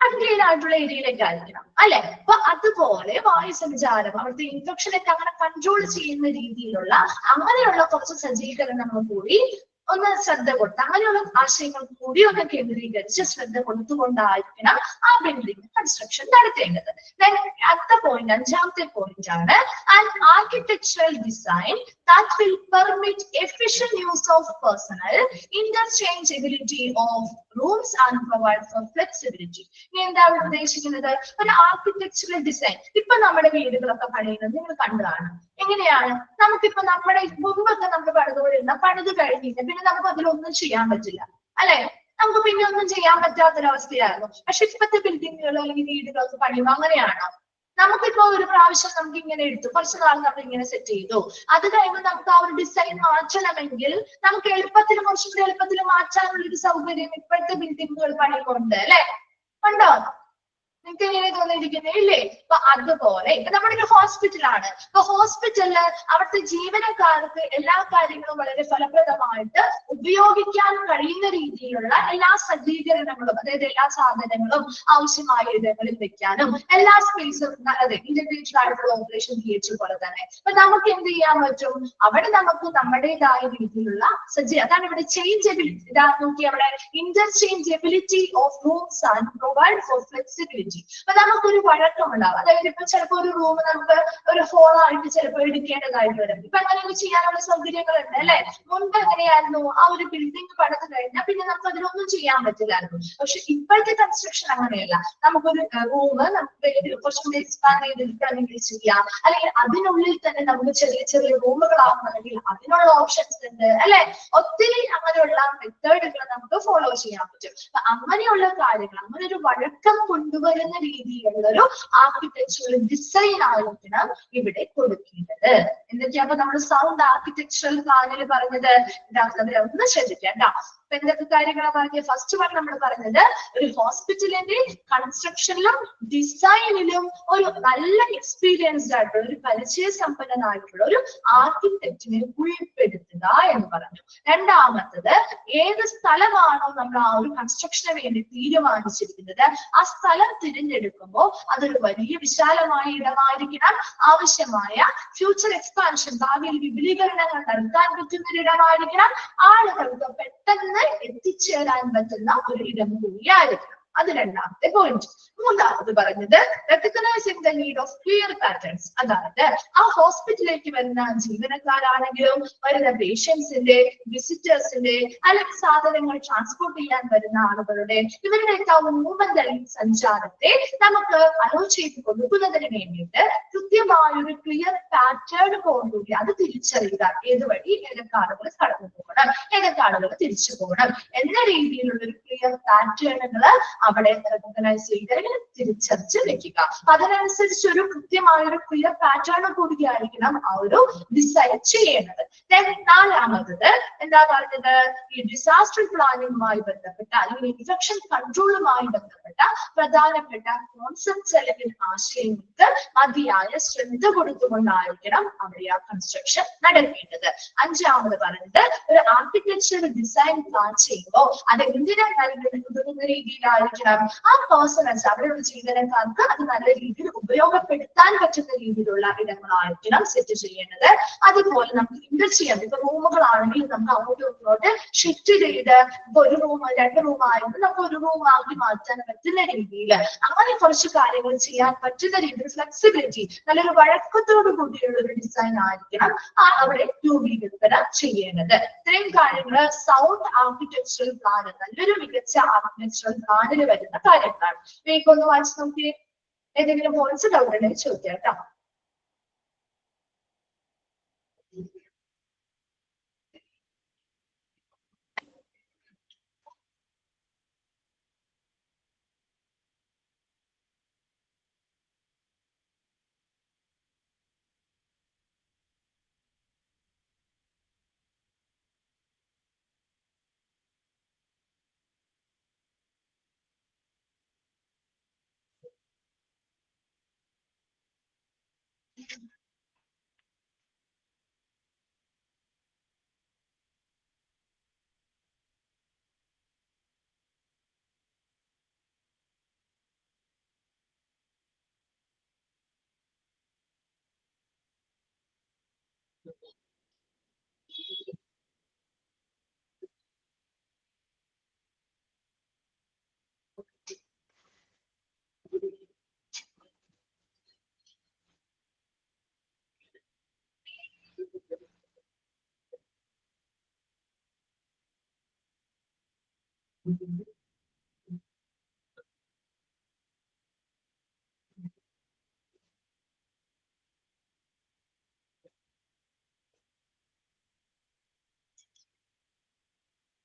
അൺക്ലീൻ ആയിട്ടുള്ള ഏരിയയിലേക്ക് ആയിരിക്കണം അല്ലെ. അപ്പൊ അതുപോലെ വായു സഞ്ചാരം അവിടുത്തെ ഇൻഫെക്ഷനൊക്കെ അങ്ങനെ കൺട്രോൾ ചെയ്യുന്ന രീതിയിലുള്ള അങ്ങനെയുള്ള കുറച്ച് സജ്ജീകരണങ്ങൾ കൂടി ഒന്ന് ശ്രദ്ധ കൊടുത്ത് അങ്ങനെയുള്ള ആശയങ്ങൾ കൂടി ഒന്ന് കേന്ദ്രീകരിച്ച് ശ്രദ്ധ കൊടുത്തുകൊണ്ടായിരിക്കണം ആ ബിൽഡിംഗ് കൺസ്ട്രക്ഷൻ നടത്തേണ്ടത്. അടുത്ത പോയിന്റ്, അഞ്ചാമത്തെ പോയിന്റ് ആണ് an architectural design that will permit efficient use of personnel, interchangeability of rooms and provide for flexibility. ഇനി എന്താണ് ഉദ്ദേശിക്കുന്നത്? ഒരു ആർക്കിടെക്ചറൽ ഡിസൈൻ. ഇപ്പൊ നമ്മുടെ വീടുകളൊക്കെ പണിയുന്നത് നിങ്ങൾ കണ്ടതാണ്. എങ്ങനെയാണ്? നമുക്കിപ്പോ നമ്മുടെ മുമ്പൊക്കെ നമുക്ക് പണിത് കഴിഞ്ഞിട്ട് പിന്നെ നമുക്ക് അതിലൊന്നും ചെയ്യാൻ പറ്റില്ല അല്ലെ. നമുക്ക് പിന്നെ ഒന്നും ചെയ്യാൻ പറ്റാത്തൊരവസ്ഥയായിരുന്നു. പക്ഷെ ഇപ്പത്തെ ബിൽഡിങ്ങുകൾ അല്ലെങ്കിൽ വീടുകളൊക്കെ പണിയുമ്പോൾ അങ്ങനെയാണോ? നമുക്കിപ്പോ ഒരു പ്രാവശ്യം നമുക്ക് ഇങ്ങനെ എടുത്തു, കുറച്ചു നാൾ നമ്മൾ ഇങ്ങനെ സെറ്റ് ചെയ്തു, അത് കഴിയുമ്പോൾ നമുക്ക് ആ ഒരു ഡിസൈൻ മാറ്റണമെങ്കിൽ നമുക്ക് കുറച്ചുകൂടി എളുപ്പത്തിൽ മാറ്റാനുള്ള ഒരു സൗകര്യം ഇപ്പോഴത്തെ ബിൽഡിങ്ങുകൾ പണിയുന്നുണ്ട് അല്ലെ. ഉണ്ടോ? നിങ്ങൾക്ക് എങ്ങനെ തോന്നിയിരിക്കുന്നേ ഇല്ലേ? അപ്പൊ അതുപോലെ നമ്മുടെ ഒരു ഹോസ്പിറ്റലാണ്. ഇപ്പൊ ഹോസ്പിറ്റലില് അവിടുത്തെ ജീവനക്കാർക്ക് എല്ലാ കാര്യങ്ങളും വളരെ ഫലപ്രദമായിട്ട് ഉപയോഗിക്കാൻ കഴിയുന്ന രീതിയിലുള്ള എല്ലാ സജ്ജീകരണങ്ങളും, അതായത് എല്ലാ സാധനങ്ങളും ആവശ്യമായ ഇടങ്ങളിൽ വെക്കാനും എല്ലാ സ്പേസും അതെ ഇന്റഗ്രേറ്റഡ് ആയിട്ടുള്ള ഓപ്പറേഷൻ തിയേറ്റർ പോലെ തന്നെ. അപ്പൊ നമുക്ക് എന്ത് ചെയ്യാൻ പറ്റും? അവിടെ നമുക്ക് നമ്മുടേതായ രീതിയിലുള്ള അതാണ് ഇവിടെ ചേഞ്ചബിലിറ്റി. ഇതാ നോക്കി അവിടെ interchangeability of rooms and provide four flexibility. അപ്പൊ നമുക്കൊരു വഴക്കമുണ്ടാവും. അതായത് ഇപ്പൊ ചിലപ്പോ ഒരു റൂം നമുക്ക് ഒരു ഹോളായിട്ട് ചിലപ്പോൾ എടുക്കേണ്ടതായിട്ട് വരും. ഇപ്പൊ അങ്ങനെയൊക്കെ ചെയ്യാനുള്ള സൗകര്യങ്ങളുണ്ട് അല്ലെ. മുൻപ് എങ്ങനെയായിരുന്നു? ആ ഒരു ബിൽഡിംഗ് പണിത് കഴിഞ്ഞാൽ പിന്നെ നമുക്ക് അതിലൊന്നും ചെയ്യാൻ പറ്റില്ലായിരുന്നു. പക്ഷെ ഇപ്പോഴത്തെ കൺസ്ട്രക്ഷൻ അങ്ങനെയല്ല. നമുക്കൊരു റൂം നമുക്ക് കുറച്ചുകൂടി എക്സ്പാൻഡ് ചെയ്തെടുക്കണമെങ്കിൽ ചെയ്യാം, അല്ലെങ്കിൽ അതിനുള്ളിൽ തന്നെ നമുക്ക് ചെറിയ ചെറിയ റൂമുകളാവുകയാണെങ്കിൽ അതിനുള്ള ഓപ്ഷൻസ് ഉണ്ട് അല്ലെ. ഒത്തിരി അങ്ങനെയുള്ള മെത്തേഡുകൾ നമുക്ക് ഫോളോ ചെയ്യാൻ പറ്റും. അപ്പൊ അങ്ങനെയുള്ള കാര്യങ്ങൾ, അങ്ങനെ ഒരു വഴക്കം കൊണ്ടുവരുന്ന രീതിയിലുള്ള ഒരു ആർക്കിടെക്ചറൽ ഡിസൈൻ ആയിരിക്കണം ഇവിടെ കൊടുക്കേണ്ടത്. എന്തൊക്കെയാ അപ്പൊ നമ്മൾ സൗണ്ട് ആർക്കിടെക്ചറൽ പ്ലാനിൽ പറഞ്ഞത്? ഒന്ന് ശ്രദ്ധിക്കാം കേട്ടോ. അപ്പൊ എന്തൊക്കെ കാര്യങ്ങളാണ് പറഞ്ഞത്? ഫസ്റ്റ് വൺ നമ്മൾ പറഞ്ഞത് ഒരു ഹോസ്പിറ്റലിന്റെ കൺസ്ട്രക്ഷനിലും ഡിസൈനിലും ഒരു നല്ല എക്സ്പീരിയൻസ്ഡ് ആയിട്ടുള്ള ഒരു പരിചയസമ്പന്നനായിട്ടുള്ള ഒരു ആർക്കിടെക്റ്റിനെ ഉൾപ്പെടുത്തുക എന്ന് പറഞ്ഞു. രണ്ടാമത്തത്, ഏത് സ്ഥലമാണോ നമ്മൾ ആ ഒരു കൺസ്ട്രക്ഷന് വേണ്ടി തീരുമാനിച്ചിരിക്കുന്നത് ആ സ്ഥലം തിരഞ്ഞെടുക്കുമ്പോൾ അതൊരു വലിയ വിശാലമായ ഇടമായിരിക്കണം. ആവശ്യമായ ഫ്യൂച്ചർ എക്സ്പാൻഷൻ, ഭാവിയിൽ വിപുലീകരണങ്ങൾ നടത്താൻ പറ്റുന്ന ഒരു ഇടമായിരിക്കണം. ആളുകൾക്ക് പെട്ടെന്ന് എത്തിച്ചേരാൻ പറ്റുന്ന ഒരു ഇടം കൂടിയായിരിക്കണം. അത് രണ്ടാമത്തെ പോയിന്റ്. മൂന്നാമത് പറഞ്ഞത് recognising the need of clear patterns. അതായത് ആ ഹോസ്പിറ്റലിലേക്ക് വരുന്ന ജീവനക്കാരാണെങ്കിലും വരുന്ന പേഷ്യൻസിന്റെ, വിസിറ്റേഴ്സിന്റെ, അല്ലെങ്കിൽ സാധനങ്ങൾ ട്രാൻസ്പോർട്ട് ചെയ്യാൻ വരുന്ന ആളുകളുടെ ഇവരുടെയൊക്കെ മൂവ്മെന്റ് സഞ്ചാരത്തെ നമുക്ക് അലോ ചെയ്ത് കൊടുക്കുന്നതിന് വേണ്ടിയിട്ട് കൃത്യമായൊരു ക്ലിയർ പാറ്റേണോടുകൂടി അത് തിരിച്ചറിയുക. ഏത് വഴി ഏതൊക്കെ ആളുകൾ കടന്നു പോകണം, ഏതൊക്കെ ആളുകൾ തിരിച്ചു പോകണം എന്ന രീതിയിലുള്ള ഒരു ക്ലിയർ പാറ്റേണുകൾ അവിടെ റെക്കഗ്നൈസ് ചെയ്ത് തിരിച്ചറിച്ച് വെക്കുക. അതിനനുസരിച്ച് ഒരു കൃത്യമായ ഒരു ക്ലിയർ പാറ്റേൺ കൂടിയായിരിക്കണം ആ ഒരു ഡിസൈൻ ചെയ്യേണ്ടത്. നാലാമത്തത് എന്താ പറഞ്ഞത്? ഈ ഡിസാസ്റ്റർ പ്ലാനിങ്ങുമായി ബന്ധപ്പെട്ട അല്ലെങ്കിൽ ഇൻഫെക്ഷൻ കൺട്രോളുമായി ബന്ധപ്പെട്ട പ്രധാനപ്പെട്ട കോൺസെപ്റ്റ്സ് അല്ലെങ്കിൽ ആശയങ്ങൾക്ക് മതിയായ ശ്രദ്ധ കൊടുത്തുകൊണ്ടായിരിക്കണം അവിടെ ആ കൺസ്ട്രക്ഷൻ നടക്കേണ്ടത്. അഞ്ചാമത് പറഞ്ഞത് ഒരു ആർക്കിടെക്ചർ ഡിസൈൻ പ്ലാൻ ചെയ്യുമ്പോൾ അത് എന്തിനാ നൽകുന്ന രീതിയിലായിരിക്കണം ആ പേഴ്സണൽസ്, അവിടെയുള്ള ജീവനക്കാർക്ക് അത് നല്ല രീതിയിൽ ഉപയോഗപ്പെടുത്താൻ പറ്റുന്ന രീതിയിലുള്ള ഇടങ്ങളായിരിക്കണം സെറ്റ് ചെയ്യേണ്ടത്. അതുപോലെ നമുക്ക് ചെയ്യാം. ഇപ്പൊ റൂമുകളാണെങ്കിൽ നമുക്ക് അങ്ങോട്ടും ഇങ്ങോട്ട് ഷിഫ്റ്റ് ചെയ്ത് ഇപ്പൊ ഒരു റൂം 2 റൂം ആയിരുന്നു നമുക്ക് ഒരു റൂം ആക്കി മാറ്റാൻ പറ്റുന്ന രീതിയിൽ അങ്ങനെ കുറച്ച് കാര്യങ്ങൾ ചെയ്യാൻ പറ്റുന്ന രീതിയിൽ ഫ്ലെക്സിബിലിറ്റി, നല്ലൊരു വഴക്കത്തോടു കൂടിയുള്ള ഒരു ഡിസൈൻ ആയിരിക്കണം അവിടെ രൂപീകൃത ചെയ്യേണ്ടത്. ഇത്രയും കാര്യങ്ങൾ സൗണ്ട് ആർക്കിടെക്ചറൽ പ്ലാൻ, നല്ലൊരു മികച്ച ആർക്കിടെക്ചറൽ പ്ലാനിൽ വരുന്ന കാര്യങ്ങളാണ്. വേഗം വായിച്ച് നോക്കി ഏതെങ്കിലും പോയിന്റ്സ് ഡൗട്ട് ഉണ്ടെങ്കിൽ ചോദിക്കാം കേട്ടോ.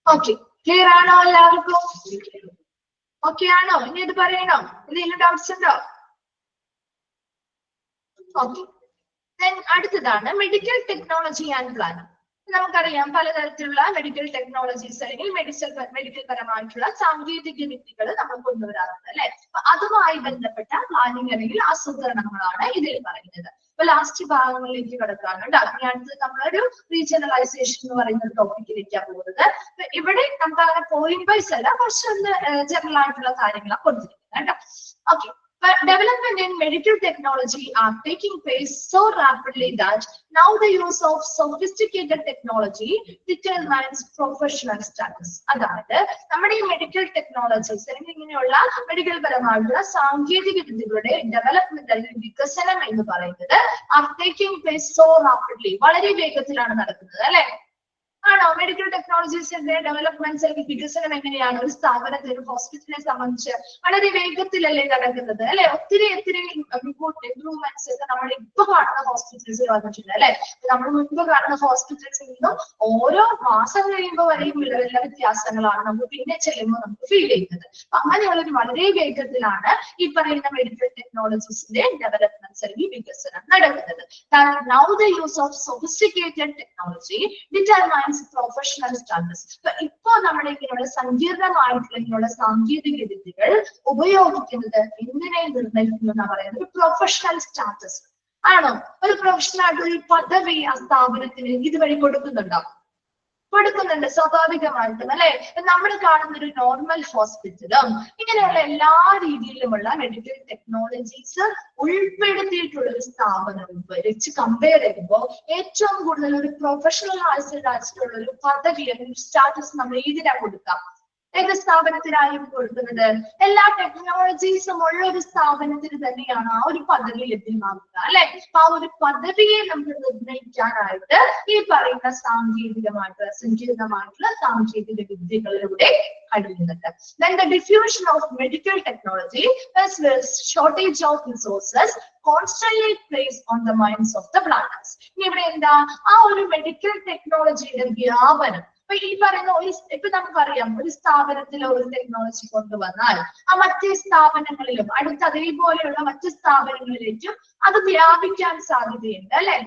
ഓക്കെ, ക്ലിയർ ആണോ എല്ലാവർക്കും? ഓക്കെ ആണോ? ഇനി ഇത് പറയണോ? എന്തെങ്കിലും ഡൗട്ട്സ് ഉണ്ടോ? ഓക്കെ, അടുത്തതാണ് മെഡിക്കൽ ടെക്നോളജി ആൻഡ് പ്ലാനിംഗ്. നമുക്കറിയാം പലതരത്തിലുള്ള മെഡിക്കൽ ടെക്നോളജീസ് അല്ലെങ്കിൽ മെഡിക്കൽ പരമായിട്ടുള്ള സാങ്കേതിക വിദ്യകൾ നമ്മൾ കൊണ്ടുവരാറുണ്ട് അല്ലെ. അപ്പൊ അതുമായി ബന്ധപ്പെട്ട പ്ലാനിങ് അല്ലെങ്കിൽ ആസൂത്രണങ്ങളാണ് ഇതിൽ പറയുന്നത്. അപ്പൊ ലാസ്റ്റ് ഭാഗങ്ങളിലേക്ക് കിടക്കാണ് കേട്ടോ. ഇനി അടുത്ത് നമ്മളൊരു റീജിയണലൈസേഷൻ എന്ന് പറയുന്ന ഒരു ടോപ്പിക്കിലേക്കാണ് പോകുന്നത്. ഇവിടെ നമുക്ക് അങ്ങനെ പോയിന്റ് വൈസ് അല്ല, കുറച്ചൊന്ന് ജനറൽ ആയിട്ടുള്ള കാര്യങ്ങളാണ് കൊടുത്തിരിക്കുന്നത് കേട്ടോ. Okay, but development in medical technology are taking place so rapidly that now the use of sophisticated technology determines professional status. അതായത് നമ്മുടെ ഈ മെഡിക്കൽ ടെക്നോളജീസ് അല്ലെങ്കിൽ ഇങ്ങനെയുള്ള മെഡിക്കൽ പരമായിട്ടുള്ള സാങ്കേതിക വിദ്യകളുടെ ഡെവലപ്മെന്റ് അല്ലെങ്കിൽ വികസനം എന്ന് പറയുന്നത് are taking place so rapidly, വളരെ വേഗത്തിലാണ് നടക്കുന്നത് അല്ലെ. ആണോ? മെഡിക്കൽ ടെക്നോളജീസിന്റെ ഡെവലപ്മെന്റ്സ് അല്ലെങ്കിൽ വികസനം എങ്ങനെയാണ് ഒരു സ്ഥാപനത്തിൽ ഒരു ഹോസ്പിറ്റലിനെ സംബന്ധിച്ച് വളരെ വേഗത്തിലല്ലേ നടക്കുന്നത് അല്ലെ. ഒത്തിരി ഇംപ്രൂവ്മെന്റ്സ് ഒക്കെ നമ്മൾ ഇപ്പൊ കാണുന്ന ഹോസ്പിറ്റൽസിൽ വന്നിട്ടുണ്ട് അല്ലെ. നമ്മൾ മുൻപ് കാണുന്ന ഹോസ്പിറ്റൽസിൽ നിന്നും ഓരോ മാസം കഴിയുമ്പോൾ വരെയും എല്ലാ വ്യത്യാസങ്ങളാണ് നമുക്ക് പിന്നെ ചെല്ലുമ്പോൾ നമുക്ക് ഫീൽ ചെയ്യുന്നത്. അങ്ങനെയുള്ള ഒരു വളരെ വേഗത്തിലാണ് ഈ പറയുന്ന മെഡിക്കൽ ടെക്നോളജീസിന്റെ ഡെവലപ്മെന്റ്സ് അല്ലെങ്കിൽ വികസനം നടക്കുന്നത്. Now the use of sophisticated technology determines professional status. ഇപ്പൊ നമ്മുടെ ഇങ്ങനെയുള്ള സങ്കീർണമായിട്ടുള്ള ഇങ്ങനെയുള്ള സാങ്കേതിക വിദ്യകൾ ഉപയോഗിക്കുന്നത് എന്തിനെ നിർണ്ണയിക്കുന്നു എന്നാ പറയുന്നത്? പ്രൊഫഷണൽ സ്റ്റാറ്റസ് ആണോ? ഒരു പ്രൊഫഷണൽ ആയിട്ടുള്ള ഒരു പദവി ആ സ്ഥാപനത്തിന് ഇതുവഴി കൊടുക്കുന്നുണ്ടോ? കൊടുക്കുന്നുണ്ട്, സ്വാഭാവികമായിട്ടും അല്ലെ. നമ്മൾ കാണുന്ന ഒരു നോർമൽ ഹോസ്പിറ്റലും ഇങ്ങനെയുള്ള എല്ലാ രീതിയിലുമുള്ള മെഡിക്കൽ ടെക്നോളജീസ് ഉൾപ്പെടുത്തിയിട്ടുള്ള ഒരു സ്ഥാപനവും വെച്ച് കമ്പയർ ചെയ്യുമ്പോൾ ഏറ്റവും കൂടുതൽ ഒരു പ്രൊഫഷണൽ ആയിട്ടുള്ള ഒരു പദവി അല്ലെങ്കിൽ സ്റ്റാറ്റസ് നമ്മൾ ഇതിനാ കൊടുക്കാം. ഏത് സ്ഥാപനത്തിനായും കൊടുക്കുന്നത്? എല്ലാ ടെക്നോളജീസും ഉള്ള ഒരു സ്ഥാപനത്തിന് തന്നെയാണ് ആ ഒരു പദവി ലഭ്യമാകുക അല്ലെ. അപ്പൊ ആ ഒരു പദവിയെ നമുക്ക് നിർണ്ണയിക്കാനായിട്ട് ഈ പറയുന്ന സങ്കീർണമായിട്ടുള്ള സാങ്കേതിക വിദ്യകളിലൂടെ കഴിയുന്നുണ്ട്. Then the diffusion of medical technology as well as shortage of resources constantly plays on the minds of the planners. ഇവിടെ എന്താ ആ ഒരു മെഡിക്കൽ ടെക്നോളജിയുടെ വ്യാപനം. അപ്പൊ ഈ പറയുന്ന ഇപ്പൊ നമുക്കറിയാം ഒരു സ്ഥാപനത്തിൽ ഒരു ടെക്നോളജി കൊണ്ടുവന്നാൽ ആ മറ്റു സ്ഥാപനങ്ങളിലും അടുത്ത അതേപോലെയുള്ള മറ്റു സ്ഥാപനങ്ങളിലേക്കും അത് വ്യാപിക്കാൻ സാധ്യതയുണ്ട് അല്ലെ.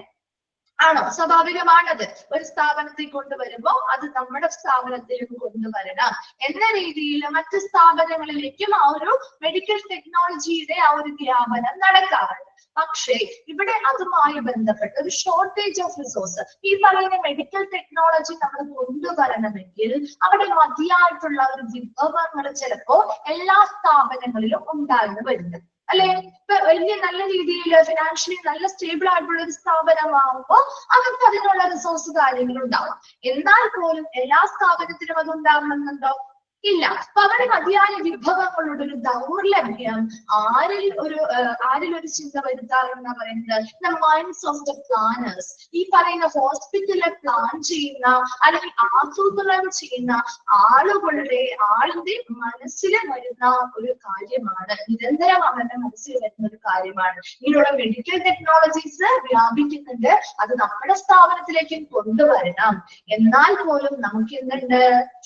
ആണോ? സ്വാഭാവികമാണത്. ഒരു സ്ഥാപനത്തിൽ കൊണ്ടുവരുമ്പോൾ അത് നമ്മുടെ സ്ഥാപനത്തിലേക്ക് കൊണ്ടുവരണം എന്ന രീതിയിൽ മറ്റു സ്ഥാപനങ്ങളിലേക്കും ആ ഒരു മെഡിക്കൽ ടെക്നോളജിയുടെ ആ ഒരു വ്യാപനം നടക്കാറുണ്ട്. പക്ഷേ ഇവിടെ അതുമായി ബന്ധപ്പെട്ട് ഒരു ഷോർട്ടേജ് ഓഫ് റിസോഴ്സ് ഈ പറയുന്ന മെഡിക്കൽ ടെക്നോളജി നമ്മൾ കൊണ്ടുവരണമെങ്കിൽ അവിടെ മതിയായിട്ടുള്ള ഒരു വിഭവങ്ങൾ ചിലപ്പോ എല്ലാ സ്ഥാപനങ്ങളിലും ഉണ്ടായിരുന്നു വരുന്നത് അല്ലെ. ഇപ്പൊ വലിയ നല്ല രീതിയിൽ ഫിനാൻഷ്യലി നല്ല സ്റ്റേബിൾ ആയിട്ടുള്ള ഒരു സ്ഥാപനമാകുമ്പോൾ അവർക്ക് അതിനുള്ള റിസോഴ്സ് കാര്യങ്ങൾ ഉണ്ടാവാം. എന്നാൽ പോലും എല്ലാ സ്ഥാപനത്തിലും അത് ഉണ്ടാകണമെന്നുണ്ടോ? ഇല്ല. അപ്പൊ അവിടെ മതിയായ വിഭവങ്ങളുടെ ഒരു ദൗർലഭ്യം ആരിൽ ഒരു ചിന്ത വരുത്താറെന്നാ പറയുന്നത് the minds of the planners. ഈ പറയുന്ന ഹോസ്പിറ്റലിൽ പ്ലാൻ ചെയ്യുന്ന അല്ലെങ്കിൽ ആസൂത്രണം ചെയ്യുന്ന ആളിന്റെ മനസ്സിൽ വരുന്ന ഒരു കാര്യമാണ്, നിരന്തരം അവരുടെ മനസ്സിൽ വരുന്ന ഒരു കാര്യമാണ്. ഇങ്ങനെയുള്ള മെഡിക്കൽ ടെക്നോളജീസ് വ്യാപിക്കുന്നുണ്ട്, അത് നമ്മുടെ സ്ഥാപനത്തിലേക്ക് കൊണ്ടുവരണം. എന്നാൽ പോലും നമുക്ക് എന്തുണ്ട്?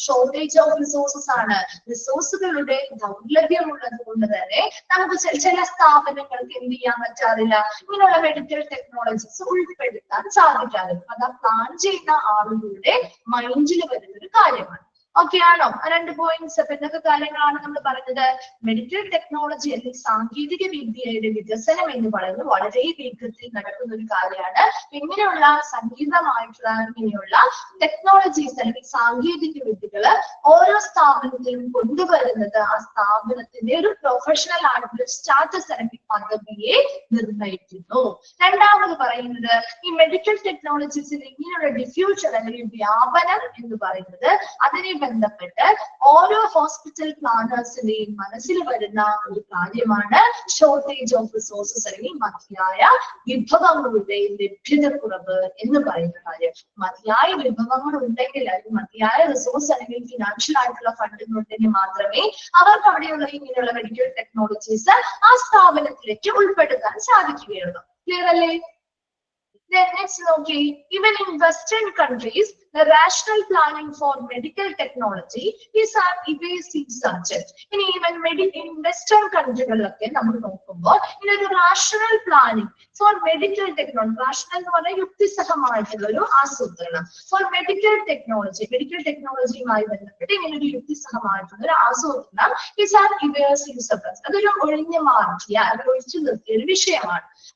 ഷോർട്ടേജ് ഓഫ് റിസോഴ്സസ് ആണ്. റിസോഴ്സുകളുടെ ദൗർലഭ്യമുള്ളത് കൊണ്ട് തന്നെ നമുക്ക് ചില സ്ഥാപനങ്ങൾക്ക് എന്ത് ചെയ്യാൻ പറ്റാറില്ല, ഇങ്ങനെയുള്ള മെഡിക്കൽ ടെക്നോളജീസ് ഉൾപ്പെടുത്താൻ സാധിക്കാറില്ല. അത് പ്ലാൻ ചെയ്യുന്ന ആളുകളുടെ മൈൻഡിൽ വരുന്ന ഒരു കാര്യമാണ്. ഓക്കെ ആണോ? ആ 2 പോയിന്റ്സ്. അപ്പൊ എന്തൊക്കെ കാര്യങ്ങളാണ് നമ്മൾ പറഞ്ഞത്? മെഡിക്കൽ ടെക്നോളജി അല്ലെങ്കിൽ സാങ്കേതിക വിദ്യയുടെ വികസനം എന്ന് പറയുന്നത് വളരെ വേഗത്തിൽ നടക്കുന്ന ഒരു കാര്യമാണ്. ഇങ്ങനെയുള്ള സങ്കീർണമായിട്ടുള്ള ഇങ്ങനെയുള്ള ടെക്നോളജീസ് അല്ലെങ്കിൽ സാങ്കേതിക വിദ്യകള് ഓരോ സ്ഥാപനത്തിലും കൊണ്ടുവരുന്നത് ആ സ്ഥാപനത്തിന്റെ ഒരു പ്രൊഫഷണൽ ആയിട്ടുള്ള സ്റ്റാറ്റസ് അല്ലെങ്കിൽ പദവിയെ നിർണ്ണയിക്കുന്നു. രണ്ടാമത് പറയുന്നത് ഈ മെഡിക്കൽ ടെക്നോളജീസിൽ ഇങ്ങനെയുള്ള ഡിഫ്യൂഷൻ അല്ലെങ്കിൽ വ്യാപനം എന്ന് പറയുന്നത് അതിനെ ബന്ധപ്പെട്ട് ഓരോ ഹോസ്പിറ്റൽ പ്ലാനേഴ്സിന്റെയും മനസ്സിൽ വരുന്ന ഒരു കാര്യമാണ് ഷോർട്ടേജ് ഓഫ് റിസോഴ്സസ് അല്ലെങ്കിൽ മതിയായ വിഭവങ്ങളുടെ ലഭ്യതക്കുറവ് എന്ന് പറയുന്ന കാര്യം. മതിയായ വിഭവങ്ങൾ ഉണ്ടെങ്കിൽ അല്ലെങ്കിൽ മതിയായ റിസോഴ്സ് അല്ലെങ്കിൽ ഫിനാൻഷ്യൽ ആയിട്ടുള്ള ഫണ്ടുകൾ ഉണ്ടെങ്കിൽ മാത്രമേ അവർക്ക് അവിടെയുള്ള ഇങ്ങനെയുള്ള മെഡിക്കൽ ടെക്നോളജീസ് ആ സ്ഥാപനത്തിലേക്ക് ഉൾപ്പെടുത്താൻ സാധിക്കുകയുള്ളൂ. ക്ലിയർ അല്ലേ? Then next, okay, even in Western countries, the rational planning for medical technology is an evasive subject. In even in Western countries, in a rational planning for medical technology, rational for medical technology is an evasive subject.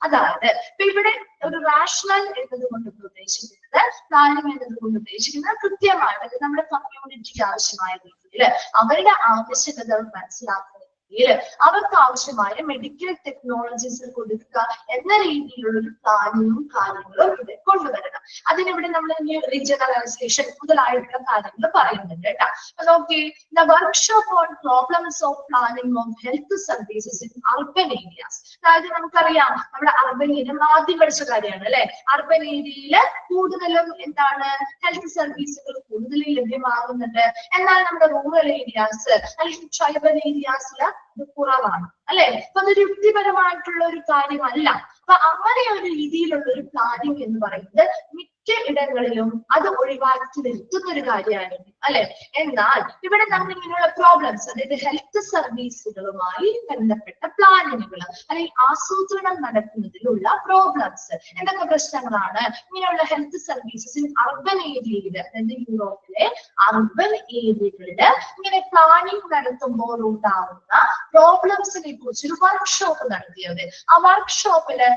അതായത് ഇവിടെ ഒരു rational എന്നതുകൊണ്ട് ഉദ്ദേശിക്കുന്നത് planning എന്നതുകൊണ്ട് ഉദ്ദേശിക്കുന്നത് കൃത്യമായിട്ട് നമ്മുടെ കമ്മ്യൂണിറ്റിക്ക് ആവശ്യമായ രീതിയിൽ അവരുടെ ആവശ്യകതകൾ മനസ്സിലാക്കുന്ന രീതിയിൽ അവർക്ക് ആവശ്യമായ മെഡിക്കൽ ടെക്നോളജീസ് കൊടുക്കുക എന്ന രീതിയിലുള്ള ഒരു പ്ലാനിങ്ങും കാര്യങ്ങളും ഇവിടെ കൊണ്ടുവരണം. അതിനിവിടെ നമ്മൾ റീജിയണലൈസേഷൻ മുതലായിട്ടുള്ള കാര്യങ്ങൾ പറയുന്നുണ്ട് കേട്ടോ. നോക്കി, the workshop on problems of planning of health services in urban areas. അതായത് നമുക്കറിയാം നമ്മുടെ അർബൻ ഏരിയ ആദ്യം പഠിച്ച കാര്യമാണ് അല്ലെ. അർബൻ ഏരിയയിൽ കൂടുതലും എന്താണ് ഹെൽത്ത് സർവീസുകൾ കൂടുതൽ ലഭ്യമാകുന്നുണ്ട്. എന്നാൽ നമ്മുടെ റൂറൽ ഏരിയാസ് അല്ലെങ്കിൽ ട്രൈബൽ ഏരിയാസിൽ ഇത് കുറവാണ് അല്ലെ. അപ്പൊ അതൊരു യുക്തിപരമായിട്ടുള്ള ഒരു കാര്യമല്ല. അപ്പൊ അങ്ങനെ ഒരു രീതിയിലുള്ള ഒരു പ്ലാനിങ് എന്ന് പറയുന്നത് മിക്ക ഇടങ്ങളിലും അത് ഒഴിവാക്കി നിർത്തുന്ന ഒരു കാര്യമായിരുന്നു അല്ലെ. എന്നാൽ ഇവിടെ നമ്മൾ ഇങ്ങനെയുള്ള പ്രോബ്ലംസ് അതായത് ഹെൽത്ത് സർവീസുകളുമായി ബന്ധപ്പെട്ട പ്ലാനിങ്ങുകൾ അല്ലെങ്കിൽ ആസൂത്രണം നടത്തുന്നതിലുള്ള പ്രോബ്ലംസ് എന്തൊക്കെ പ്രശ്നങ്ങളാണ്? ഇങ്ങനെയുള്ള ഹെൽത്ത് സർവീസസ് അർബൻ ഏരിയയിൽ അതായത് യൂറോപ്പിലെ അർബൻ ഏരിയകളില് ഇങ്ങനെ പ്ലാനിങ് നടത്തുമ്പോൾ ഉണ്ടാവുന്ന പ്രോബ്ലംസിനെ കുറിച്ച് ഒരു വർക്ക്ഷോപ്പ് നടത്തിയത്. ആ വർക്ക്ഷോപ്പില്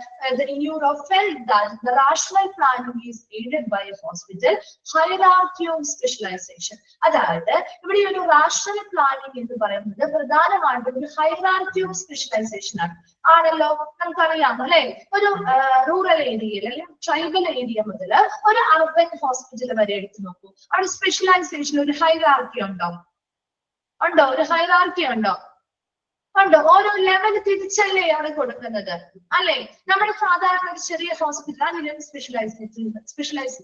Europe felt that the rational planning is aided by a hospital hierarchy of specialization. അതായത് ഇവിടെ ഒരു റാഷണൽ പ്ലാനിങ് എന്ന് പറയുന്നത് പ്രധാനമായിട്ടും ഒരു ഹൈറാർക്കി ഓഫ് സ്പെഷ്യലൈസേഷൻ ആണല്ലോ. നമുക്കറിയാം അല്ലെ. ഒരു റൂറൽ ഏരിയയിൽ അല്ലെങ്കിൽ ട്രൈബൽ ഏരിയ മുതൽ ഒരു അർബൻ ഹോസ്പിറ്റൽ വരെ എടുത്തു നോക്കൂ. അവിടെ സ്പെഷ്യലൈസേഷൻ ഒരു ഹൈറാർക്കി ഉണ്ടോ? ഒരു ഹൈറാർക്കി ഉണ്ടോ? ഓരോ ലെവൽ തിരിച്ചല്ലേ ആണ് കൊടുക്കുന്നത് അല്ലെ. നമ്മുടെ സാധാരണ ഒരു ചെറിയ ഹോസ്പിറ്റൽ അതിലും സ്പെഷ്യലൈസ്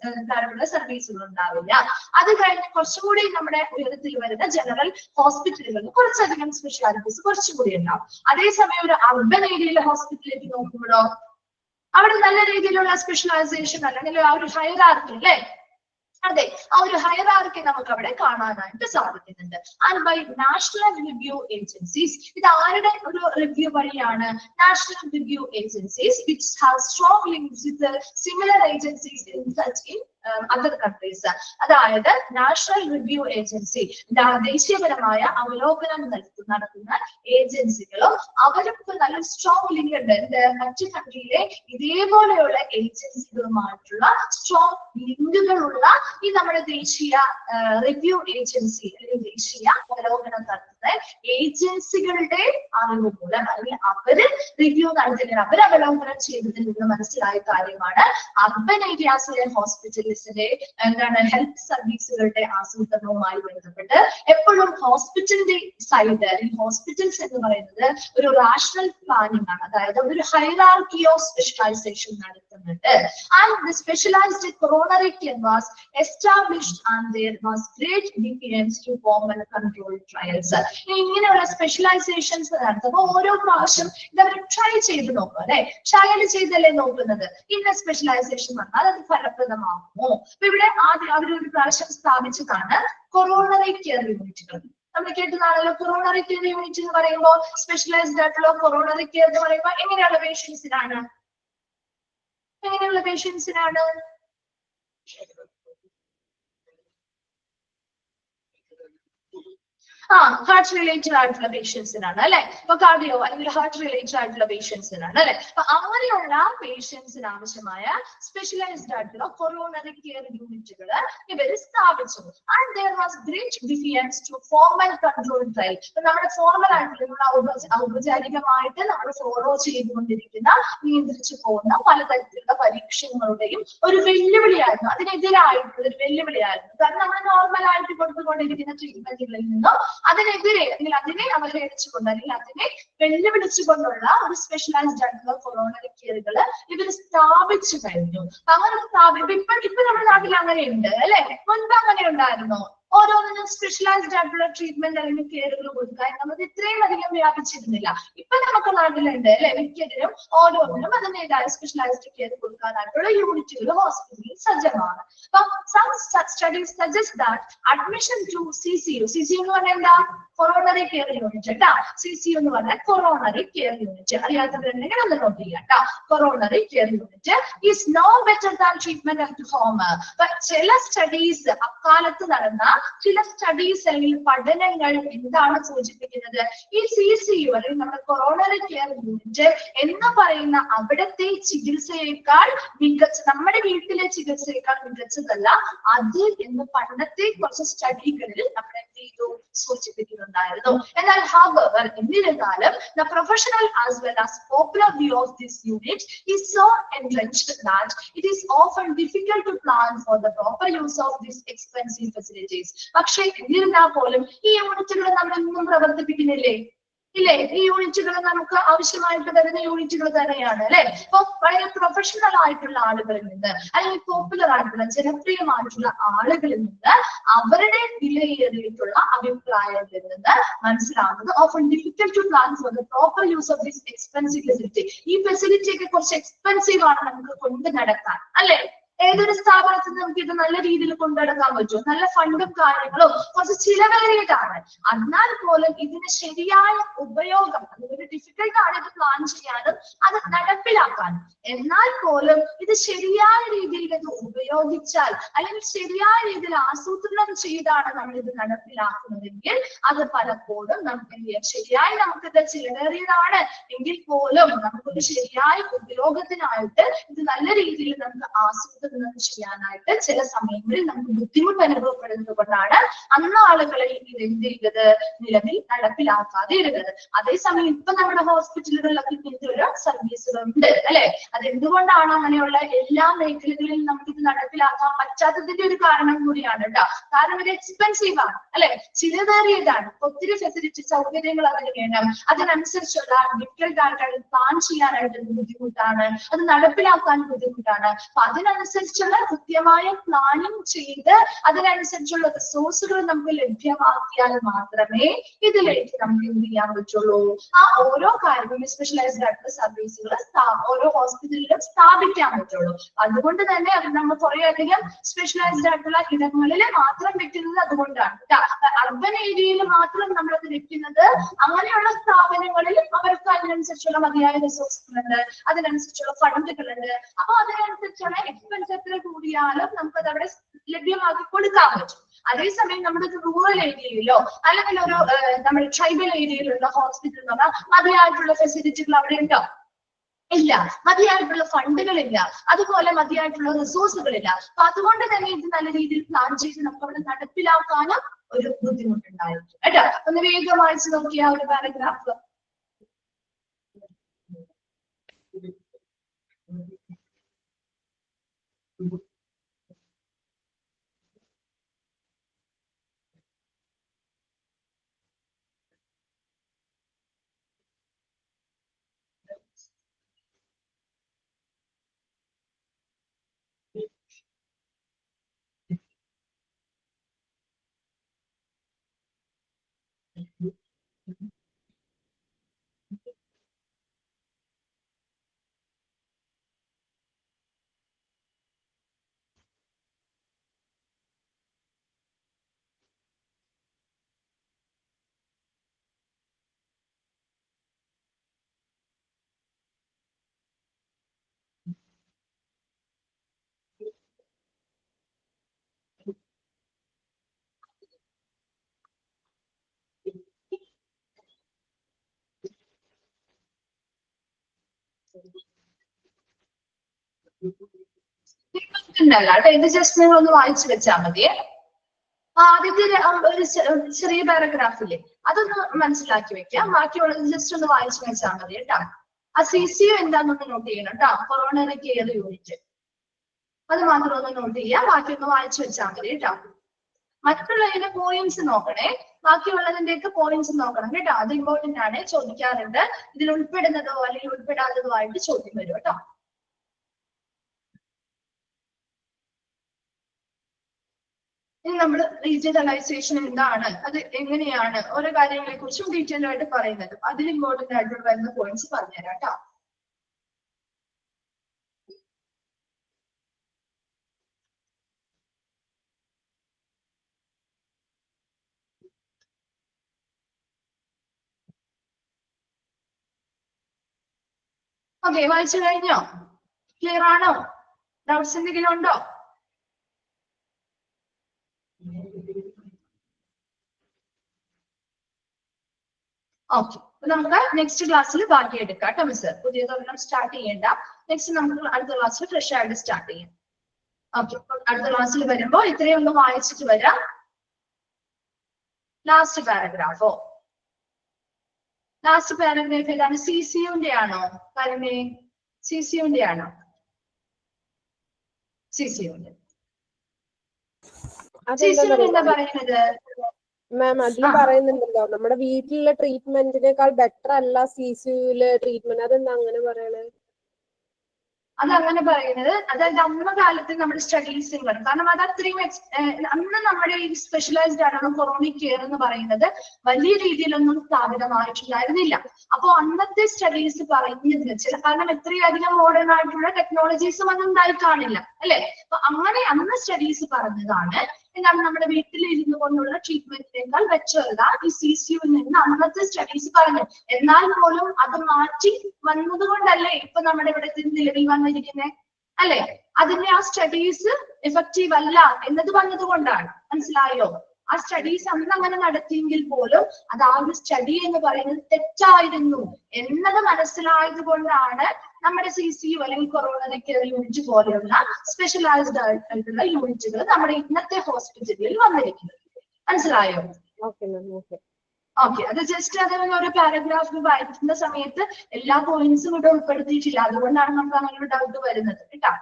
സർവീസുകൾ ഉണ്ടാവില്ല. അത് കഴിഞ്ഞ് കുറച്ചുകൂടി നമ്മുടെ ഉയരത്തിൽ വരുന്ന ജനറൽ ഹോസ്പിറ്റലുകളിൽ കുറച്ചധികം സ്പെഷ്യാലിറ്റീസ് കുറച്ചുകൂടി ഉണ്ടാവും. അതേസമയം ഒരു അർബൻ ഏരിയയിലെ ഹോസ്പിറ്റലിലേക്ക് നോക്കുമ്പോഴോ അവിടെ നല്ല രീതിയിലുള്ള സ്പെഷ്യലൈസേഷൻ അല്ലെങ്കിൽ ആ ഒരു ഹൈറാർക്കി അല്ലെ. അതെ, ആ ഒരു ഹൈറാർക്കി നമുക്ക് അവിടെ കാണാനായിട്ട് സാധിക്കുന്നുണ്ട്. And by national review agencies, ഇത് ആരുടെ ഒരു റിവ്യൂ വഴിയാണ്? National review agencies which have strong links with similar agencies in other countries. അതായത് നാഷണൽ റിവ്യൂ ഏജൻസി ദേശീയപരമായ അവലോകനം നടത്തുന്ന ഏജൻസികളും അവർക്ക് നല്ല സ്ട്രോങ് ലിങ്ക് ഉണ്ട് മറ്റു കൺട്രിയിലെ ഇതേപോലെയുള്ള ഏജൻസികളുമായിട്ടുള്ള സ്ട്രോങ് ലിങ്കുകളുള്ള ഈ നമ്മുടെ ദേശീയ റിവ്യൂ ഏജൻസി അല്ലെങ്കിൽ ദേശീയ അവലോകനം നടത്തുന്ന ഏജൻസികളുടെ അറിവ് മൂലം അല്ലെങ്കിൽ അവര് റിവ്യൂ നടത്തുന്ന അവർ അവലോകനം ചെയ്തതിൽ നിന്ന് മനസ്സിലായ കാര്യമാണ് അർബൻ ഏരിയാസിലെ ഹോസ്പിറ്റൽസിന്റെ എന്താണ് ഹെൽത്ത് സർവീസുകളുടെ ആസൂത്രണവുമായി ബന്ധപ്പെട്ട് എപ്പോഴും ഹോസ്പിറ്റലിന്റെ സൈഡ് അല്ലെങ്കിൽ ഹോസ്പിറ്റൽസ് എന്ന് പറയുന്നത് ഒരു റാഷണൽ പ്ലാനിങ് ആണ്. അതായത് ഒരു ഹൈറാർക്കി ഓഫ് സ്പെഷ്യലൈസേഷൻ നടത്തുന്നുണ്ട്. And the specialised coronary care was established and there was great deference to form and control trials. ഇങ്ങനെയുള്ള സ്പെഷ്യലൈസേഷൻസ് നടത്തുമ്പോൾ ഓരോ പ്രാവശ്യം ഇതവർ ട്രൈ ചെയ്ത് നോക്കും അല്ലെ. ട്രയൽ ചെയ്തല്ലേ നോക്കുന്നത്. ഇന്ന സ്പെഷ്യലൈസേഷൻ വന്നാൽ അത് ഫലപ്രദമാകുമോ? അപ്പൊ ഇവിടെ ആദ്യം അവരൊരു പ്രാവശ്യം സ്ഥാപിച്ചതാണ് കൊറോണറി കെയർ യൂണിറ്റുകൾ. നമ്മൾ കേട്ടതാണല്ലോ കൊറോണറി കെയർ യൂണിറ്റ് എന്ന് പറയുമ്പോൾ സ്പെഷ്യലൈസ്ഡ് ആയിട്ടുള്ള കൊറോണറി കെയർ എന്ന് പറയുമ്പോൾ എങ്ങനെയുള്ള പേഷ്യൻസിനാണ്? ഹാർട്ട് റിലേറ്റഡ് ആയിട്ടുള്ള പേഷ്യൻസിനാണ് അല്ലെ. ഇപ്പൊ കാർഡിയോ അല്ലെങ്കിൽ ഹാർട്ട് റിലേറ്റഡ് ആയിട്ടുള്ള പേഷ്യൻസിനാണ് അല്ലെ. അപ്പൊ അങ്ങനെയുള്ള പേഷ്യൻസിന് ആവശ്യമായ സ്പെഷ്യലൈസ്ഡ് ആയിട്ടുള്ള കൊറോണറി കെയർ യൂണിറ്റുകൾ ഇവർ സ്ഥാപിച്ചു. And there was great defiance to formal control trial. നമ്മുടെ ഫോർമൽ ആയിട്ടുള്ള ഔപചാരികമായിട്ട് നമ്മൾ ഫോളോ ചെയ്തുകൊണ്ടിരിക്കുന്ന നിയന്ത്രിച്ചു പോകുന്ന പലതരത്തിലുള്ള പരീക്ഷണങ്ങളുടെയും ഒരു വെല്ലുവിളിയായിരുന്നു, അതിനെതിരായിട്ടുള്ള ഒരു വെല്ലുവിളിയായിരുന്നു. കാരണം നമ്മൾ നോർമൽ ആയിട്ട് കൊടുത്തുകൊണ്ടിരിക്കുന്ന ട്രീറ്റ്മെന്റുകളിൽ നിന്നും അതിനെതിരെ അല്ലെങ്കിൽ അതിനെ അവഹേളിച്ചുകൊണ്ട് അല്ലെങ്കിൽ അതിനെ വെല്ലുവിളിച്ചുകൊണ്ടുള്ള ഒരു സ്പെഷ്യലൈസ്ഡ് ആയിട്ടുള്ള കൊറോണറി കെയറുകൾ ഇവർ സ്ഥാപിച്ചു കഴിഞ്ഞു. അങ്ങനെ ഇപ്പൊ നമ്മുടെ നാട്ടിൽ അങ്ങനെയുണ്ട് അല്ലെ. മുൻപ് അങ്ങനെ ഉണ്ടായിരുന്നോ? ഓരോന്നിനും സ്പെഷ്യലൈസ്ഡ് ആയിട്ടുള്ള ട്രീറ്റ്മെന്റ് അല്ലെങ്കിൽ കെയറുകൾ കൊടുക്കുക എന്നുള്ളത് ഇത്രയും അധികം വ്യാപിച്ചിരുന്നില്ല. ഇപ്പൊ നമുക്ക് നാട്ടിലുണ്ട് അല്ലെ. മിക്കതിനും ഓരോന്നിനും അതിൻ്റെതായ സ്പെഷ്യലൈസ്ഡ് കെയർ കൊടുക്കാനായിട്ടുള്ള യൂണിറ്റുകൾ ഹോസ്പിറ്റലിൽ സജ്ജമാണ്. Some studies suggest that admission to CCU എന്ന് പറഞ്ഞാൽ എന്താ? കൊറോണറി കെയർ യൂണിറ്റ് കേട്ടാ. CCU എന്ന് പറഞ്ഞാൽ കൊറോണറി കെയർ യൂണിറ്റ്. അറിയാത്തവരുണ്ടെങ്കിൽ ഒന്ന് നോട്ട് ചെയ്യാം കേട്ടാ. Coronary care unit is no better than treatment at home. ചില സ്റ്റഡീസ്, അക്കാലത്ത് നടന്ന ചില സ്റ്റഡീസ് അല്ലെങ്കിൽ പഠനങ്ങൾ എന്താണ് സൂചിപ്പിക്കുന്നത്? ഈ CCU അല്ലെങ്കിൽ നമ്മുടെ കൊറോണറി കെയർ യൂണിറ്റ് എന്ന് പറയുന്ന അവിടത്തെ ചികിത്സയേക്കാൾ മികച്ച, നമ്മുടെ വീട്ടിലെ ചികിത്സയേക്കാൾ മികച്ചതല്ല അത് എന്ന് പണ്ടത്തെ കുറച്ച് സ്റ്റഡികളിൽ നമ്മൾ എന്ത് ചെയ്തു? സൂചിപ്പിക്കുന്നുണ്ടായിരുന്നു. എന്നാൽ however എന്നിരുന്നാലും the professional as well as popular view of this unit is so entrenched that it is often difficult to plan for the proper use of these expensive facilities. പക്ഷേ എന്നിരുന്നാൽ പോലും ഈ യൂണിറ്റുകൾ നമ്മൾ എന്നും പ്രവർത്തിപ്പിക്കുന്നില്ലേ? ഇല്ലേ? ഈ യൂണിറ്റുകൾ നമുക്ക് ആവശ്യമായിട്ട് വരുന്ന യൂണിറ്റുകൾ തന്നെയാണ് അല്ലെ. ഇപ്പൊ വളരെ പ്രൊഫഷണൽ ആയിട്ടുള്ള ആളുകളിൽ നിന്ന് അല്ലെങ്കിൽ പോപ്പുലർ ആയിട്ടുള്ള ജനപ്രിയമായിട്ടുള്ള ആളുകളിൽ നിന്ന് അവരുടെ വിലയേറിയിട്ടുള്ള അഭിപ്രായങ്ങളിൽ നിന്ന് മനസ്സിലാവുന്നത് often difficult to plan for the proper use of this expensive facility. ഈ ഫെസിലിറ്റി ഒക്കെ കുറച്ച് എക്സ്പെൻസീവ് ആണ് നമുക്ക് കൊണ്ടു നടക്കാൻ അല്ലെ. ഏതൊരു സ്ഥാപനത്തിൽ നമുക്ക് ഇത് നല്ല രീതിയിൽ കൊണ്ടുനടക്കാൻ പറ്റും? നല്ല ഫണ്ടും കാര്യങ്ങളും കുറച്ച് ചിലവേറിയതാണ്. എന്നാൽ പോലും ഇതിന് ശരിയായ ഉപയോഗം, അതൊരു ഡിഫിക്കൽട്ട് ആണ് ഇത് പ്ലാൻ ചെയ്യാനും അത് നടപ്പിലാക്കാനും. എന്നാൽ പോലും ഇത് ശരിയായ രീതിയിൽ ഇത് ഉപയോഗിച്ചാൽ അല്ലെങ്കിൽ ശരിയായ രീതിയിൽ ആസൂത്രണം ചെയ്താണ് നമ്മൾ ഇത് നടപ്പിലാക്കുന്നതെങ്കിൽ അത് പലപ്പോഴും നമുക്ക് എന്ത് ചെയ്യാം? ശരിയായി നമുക്കിത് ചിലവേറിയതാണ് എങ്കിൽ പോലും നമുക്കൊരു ശരിയായ ഉപയോഗത്തിനായിട്ട് ഇത് നല്ല രീതിയിൽ നമുക്ക് ആസൂത്രണം ചെയ്യാനായിട്ട് ചില സമയങ്ങളിൽ നമുക്ക് ബുദ്ധിമുട്ട് അനുഭവപ്പെടുന്നത് കൊണ്ടാണ് അന്ന് ആളുകളെ ഇത് എന്ത് ചെയ്തത്? നിലവിൽ നടപ്പിലാക്കാതെ ഇരുന്നത്. അതേസമയം ഇപ്പൊ നമ്മുടെ ഹോസ്പിറ്റലുകളിലൊക്കെ ഇങ്ങനത്തെ ഒരു സർവീസുകളുണ്ട് അല്ലെ. അതെന്തുകൊണ്ടാണ് അങ്ങനെയുള്ള എല്ലാ മേഖലകളിലും നമുക്കിത് നടപ്പിലാക്കാൻ പറ്റാത്തതിന്റെ ഒരു കാരണം കൂടിയാണ് കേട്ടോ. കാരണം ഇത് എക്സ്പെൻസീവ് ആണ് അല്ലെ, ചിലവേറിയതാണ്, ഒത്തിരി ഫെസിലിറ്റി സൗകര്യങ്ങൾ അതിന് വേണം, അതിനനുസരിച്ചുള്ള ഡിഫിക്കൽട്ട് ആയിട്ട് പ്ലാൻ ചെയ്യാനായിട്ട് ബുദ്ധിമുട്ടാണ്, അത് നടപ്പിലാക്കാൻ ബുദ്ധിമുട്ടാണ്. അപ്പൊ അതിനനുസരിച്ചുള്ള കൃത്യമായ പ്ലാനിങ് ചെയ്ത് അതിനനുസരിച്ചുള്ള റിസോഴ്സുകൾ നമുക്ക് ലഭ്യമാക്കിയാൽ മാത്രമേ ഇതിലേക്ക് നമുക്ക് എന്ത് ചെയ്യാൻ പറ്റുള്ളൂ? ആ ഓരോ കാര്യങ്ങളും സ്പെഷ്യലൈസ്ഡ് ആയിട്ടുള്ള സർവീസുകൾ ഓരോ ഹോസ്പിറ്റലിലും സ്ഥാപിക്കാൻ പറ്റുള്ളൂ. അതുകൊണ്ട് തന്നെ അത് നമ്മൾ കുറെ അധികം സ്പെഷ്യലൈസ്ഡ് ആയിട്ടുള്ള ഇടങ്ങളിൽ മാത്രം വെക്കുന്നത് അതുകൊണ്ടാണ്. അർബൻ ഏരിയയിൽ മാത്രം നമ്മളത് വെക്കുന്നത് അങ്ങനെയുള്ള സ്ഥാപനങ്ങളിൽ അവർക്ക് അതിനനുസരിച്ചുള്ള മതിയായ റിസോഴ്സുകളുണ്ട്, അതിനനുസരിച്ചുള്ള ഫണ്ടുകളുണ്ട്. അപ്പൊ അതിനനുസരിച്ചുള്ള എക്സ്പെൻസ് എത്ര കൂടിയാലും നമുക്കത് അവിടെ ലഭ്യമാക്കി കൊടുക്കാൻ പറ്റും. അതേസമയം നമ്മുടെ റൂറൽ ഏരിയയിലോ അല്ലെങ്കിൽ ഒരു നമ്മുടെ ട്രൈബൽ ഏരിയയിലുള്ള ഹോസ്പിറ്റൽ എന്ന് പറഞ്ഞാൽ മതിയായിട്ടുള്ള ഫെസിലിറ്റികൾ അവിടെ ഉണ്ടോ? ഇല്ല. മതിയായിട്ടുള്ള ഫണ്ടുകളില്ല, അതുപോലെ മതിയായിട്ടുള്ള റിസോഴ്സുകളില്ല. അപ്പൊ അതുകൊണ്ട് തന്നെ ഇത് നല്ല രീതിയിൽ പ്ലാൻ ചെയ്ത് നമുക്ക് അവിടെ നടപ്പിലാക്കാനും ഒരു ബുദ്ധിമുട്ടുണ്ടായിരിക്കും കേട്ടോ. ഒന്ന് വേഗം വായിച്ചു നോക്കിയ ഒരു പാരഗ്രാഫ്. ഉണ്ടല്ലോ കേട്ടോ, ഇത് ജസ്റ്റ് നിങ്ങൾ ഒന്ന് വായിച്ചു വെച്ചാൽ മതിയേ. ആദ്യത്തെ ഒരു ചെറിയ പാരഗ്രാഫില്ലേ അതൊന്ന് മനസ്സിലാക്കി വെക്കാം, ബാക്കിയുള്ളത് ജസ്റ്റ് ഒന്ന് വായിച്ചു വെച്ചാൽ മതി കേട്ടോ. ആ CCU എന്താണെന്നൊന്ന് നോട്ട് ചെയ്യണം കേട്ടോ, കൊറോണറി കെയർ യൂണിറ്റ്, അത് മാത്രം ഒന്ന് നോട്ട് ചെയ്യാം, ബാക്കി ഒന്ന് വായിച്ചു വെച്ചാൽ മതി കേട്ടോ. മറ്റുള്ളതിന്റെ പോയിന്റ്സ് നോക്കണേ, ബാക്കിയുള്ളതിന്റെ ഒക്കെ പോയിന്റ്സ് നോക്കണം കേട്ടോ, അത് ഇമ്പോർട്ടന്റ് ആണ്, ചോദിക്കാറുണ്ട്. ഇതിൽ ഉൾപ്പെടുന്നതോ അല്ലെങ്കിൽ ഉൾപ്പെടാത്തതോ ആയിട്ട് ചോദ്യം വരും കേട്ടോ. ഇനി നമ്മൾ റീജിയണലൈസേഷൻ എന്താണ്, അത് എങ്ങനെയാണ്, ഓരോ കാര്യങ്ങളെ കുറിച്ചും ഡീറ്റെയിൽ ആയിട്ട് പറയുന്നത്, അതിൽ ഇമ്പോർട്ടന്റ് ആയിട്ട് വരുന്ന പോയിന്റ്സ് പറഞ്ഞുതരാം കേട്ടോ. ഓക്കെ, വായിച്ചു കഴിഞ്ഞോ? ക്ലിയർ ആണോ? ഡൗട്ട്സ് എന്തെങ്കിലും ഉണ്ടോ? ഓക്കെ, നമുക്ക് നെക്സ്റ്റ് ക്ലാസ്സിൽ ബാക്കി എടുക്കാം കേട്ടോ മിസ്. പുതിയതൊന്നും സ്റ്റാർട്ട് ചെയ്യണ്ട, നെക്സ്റ്റ് നമുക്ക് അടുത്ത ക്ലാസ്സിൽ ഫ്രഷ് ആയിട്ട് സ്റ്റാർട്ട് ചെയ്യാം. ഓക്കെ, അടുത്ത ക്ലാസ്സിൽ വരുമ്പോ ഇത്രയും ഒന്ന് വായിച്ചിട്ട് വരാം. ലാസ്റ്റ് പാരഗ്രാഫോ? ലാസ്റ്റ് പാരഗ്രാഫ് ഏതാണ്? CCUന്റെ ആണോ? കാരണേ CCUന്റെ ആണോ? CCUന്റെ എന്താ പറയുന്നത് മാം? അതിൽ പറയുന്നുണ്ടല്ലോ നമ്മുടെ വീട്ടിലുള്ള ട്രീറ്റ്മെന്റിനേക്കാൾ ബെറ്റർ അല്ല CCUലെ ട്രീറ്റ്മെന്റ്, അതെന്താ അങ്ങനെ പറയണേ? അതങ്ങനെ പറയുന്നത്, അതായത് അന്ന കാലത്ത് നമ്മുടെ സ്റ്റഡീസിൽ വരും, കാരണം അത് അത്രയും അന്ന് നമ്മുടെ ഈ സ്പെഷ്യലൈസ്ഡ് ആയിട്ടുള്ള കൊറോണിക് കെയർ എന്ന് പറയുന്നത് വലിയ രീതിയിലൊന്നും സ്ഥാപിതമായിട്ടുണ്ടായിരുന്നില്ല. അപ്പൊ അന്നത്തെ സ്റ്റഡീസ് പറയുന്നതിന് കാരണം ഇത്രയധികം മോഡേൺ ആയിട്ടുള്ള ടെക്നോളജീസും ഒന്നും ഉണ്ടായി കാണില്ല അല്ലെ. അപ്പൊ അങ്ങനെ അന്ന് സ്റ്റഡീസ് പറഞ്ഞതാണ് എന്താണ്, നമ്മുടെ വീട്ടിൽ ഇരുന്നു കൊണ്ടുള്ള ട്രീറ്റ്മെന്റിനേക്കാൾ ബെറ്റർ ഈ CCUവിൽ നിന്ന് അന്നത്തെ സ്റ്റഡീസ് പറഞ്ഞു. എന്നാൽ പോലും അത് മാറ്റി വന്നത് കൊണ്ടല്ലേ ഇപ്പൊ നമ്മുടെ ഇവിടെ നിലവിൽ വന്നിരിക്കുന്നത് അല്ലെ. അതിന്റെ ആ സ്റ്റഡീസ് എഫക്റ്റീവ് അല്ല എന്നത് വന്നത് കൊണ്ടാണ്, മനസ്സിലായോ? ആ സ്റ്റഡീസ് അന്ന് അങ്ങനെ നടത്തിയെങ്കിൽ പോലും അത് ആ ഒരു സ്റ്റഡി എന്ന് പറയുന്നത് തെറ്റായിരുന്നു എന്നത് മനസ്സിലായത് കൊണ്ടാണ് നമ്മുടെ CCU അല്ലെങ്കിൽ കൊറോണറി കെയർ യൂണിറ്റ് പോലെയുള്ള സ്പെഷ്യലൈസ്ഡ് ആയിട്ടുള്ള യൂണിറ്റുകൾ നമ്മുടെ ഇന്നത്തെ ഹോസ്പിറ്റലിൽ വന്നിരിക്കുന്നത്. മനസ്സിലായോ? ഓക്കെ, അത് ജസ്റ്റ് അതിന് ഒരു പാരഗ്രാഫ് വായിക്കുന്ന സമയത്ത് എല്ലാ പോയിന്റ്സും ഇവിടെ ഉൾപ്പെടുത്തിയിട്ടില്ല, അതുകൊണ്ടാണ് നമുക്ക് അങ്ങനെ ഒരു ഡൗട്ട് വരുന്നത് കേട്ടോ.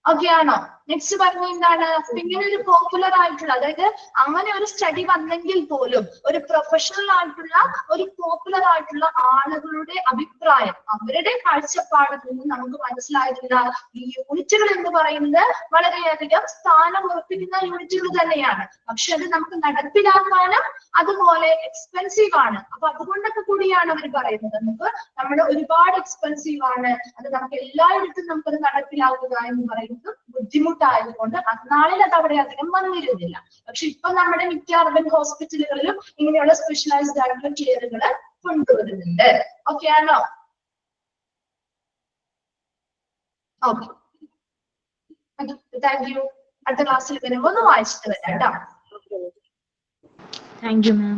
ഓക്കെ ആണോ? നെക്സ്റ്റ് പറഞ്ഞ എന്താണ്, ഇങ്ങനെ ഒരു പോപ്പുലർ ആയിട്ടുള്ള, അതായത് അങ്ങനെ ഒരു സ്റ്റഡി വന്നെങ്കിൽ പോലും ഒരു പ്രൊഫഷണൽ ആയിട്ടുള്ള ഒരു പോപ്പുലർ ആയിട്ടുള്ള ആളുകളുടെ അഭിപ്രായം, അവരുടെ കാഴ്ചപ്പാടിൽ നിന്ന് നമുക്ക് മനസ്സിലായിട്ടില്ല ഈ യൂണിറ്റുകൾ എന്ന് പറയുന്നത് വളരെയധികം സ്ഥാനം ഉറപ്പിക്കുന്ന യൂണിറ്റുകൾ തന്നെയാണ്. പക്ഷെ അത് നമുക്ക് നടപ്പിലാക്കാനും അതുപോലെ എക്സ്പെൻസീവ് ആണ്. അപ്പൊ അതുകൊണ്ടൊക്കെ കൂടിയാണ് അവർ പറയുന്നത് നമുക്ക് നമ്മുടെ ഒരുപാട് എക്സ്പെൻസീവ് ആണ്, അത് നമുക്ക് എല്ലായിടത്തും നമുക്കത് നടപ്പിലാക്കുക എന്ന് പറയുന്നത് ബുദ്ധിമുട്ടായതുകൊണ്ട് അന്നാളിൽ അത് അവിടെ അധികം വന്നിരുന്നില്ല. പക്ഷെ ഇപ്പൊ നമ്മുടെ മിക്ക അർബൻ ഹോസ്പിറ്റലുകളിലും ഇങ്ങനെയുള്ള സ്പെഷ്യലൈസ്ഡ് ആയിട്ടുള്ള കെയറുകൾ കൊണ്ടുവരുന്നുണ്ട്. ഓക്കെ ആണോ? Okay, thank you. അടുത്ത ക്ലാസ്സിൽ വരുമ്പോ ഒന്ന് വായിച്ചിട്ട് വരാം കേട്ടോ. Thank you ma'am.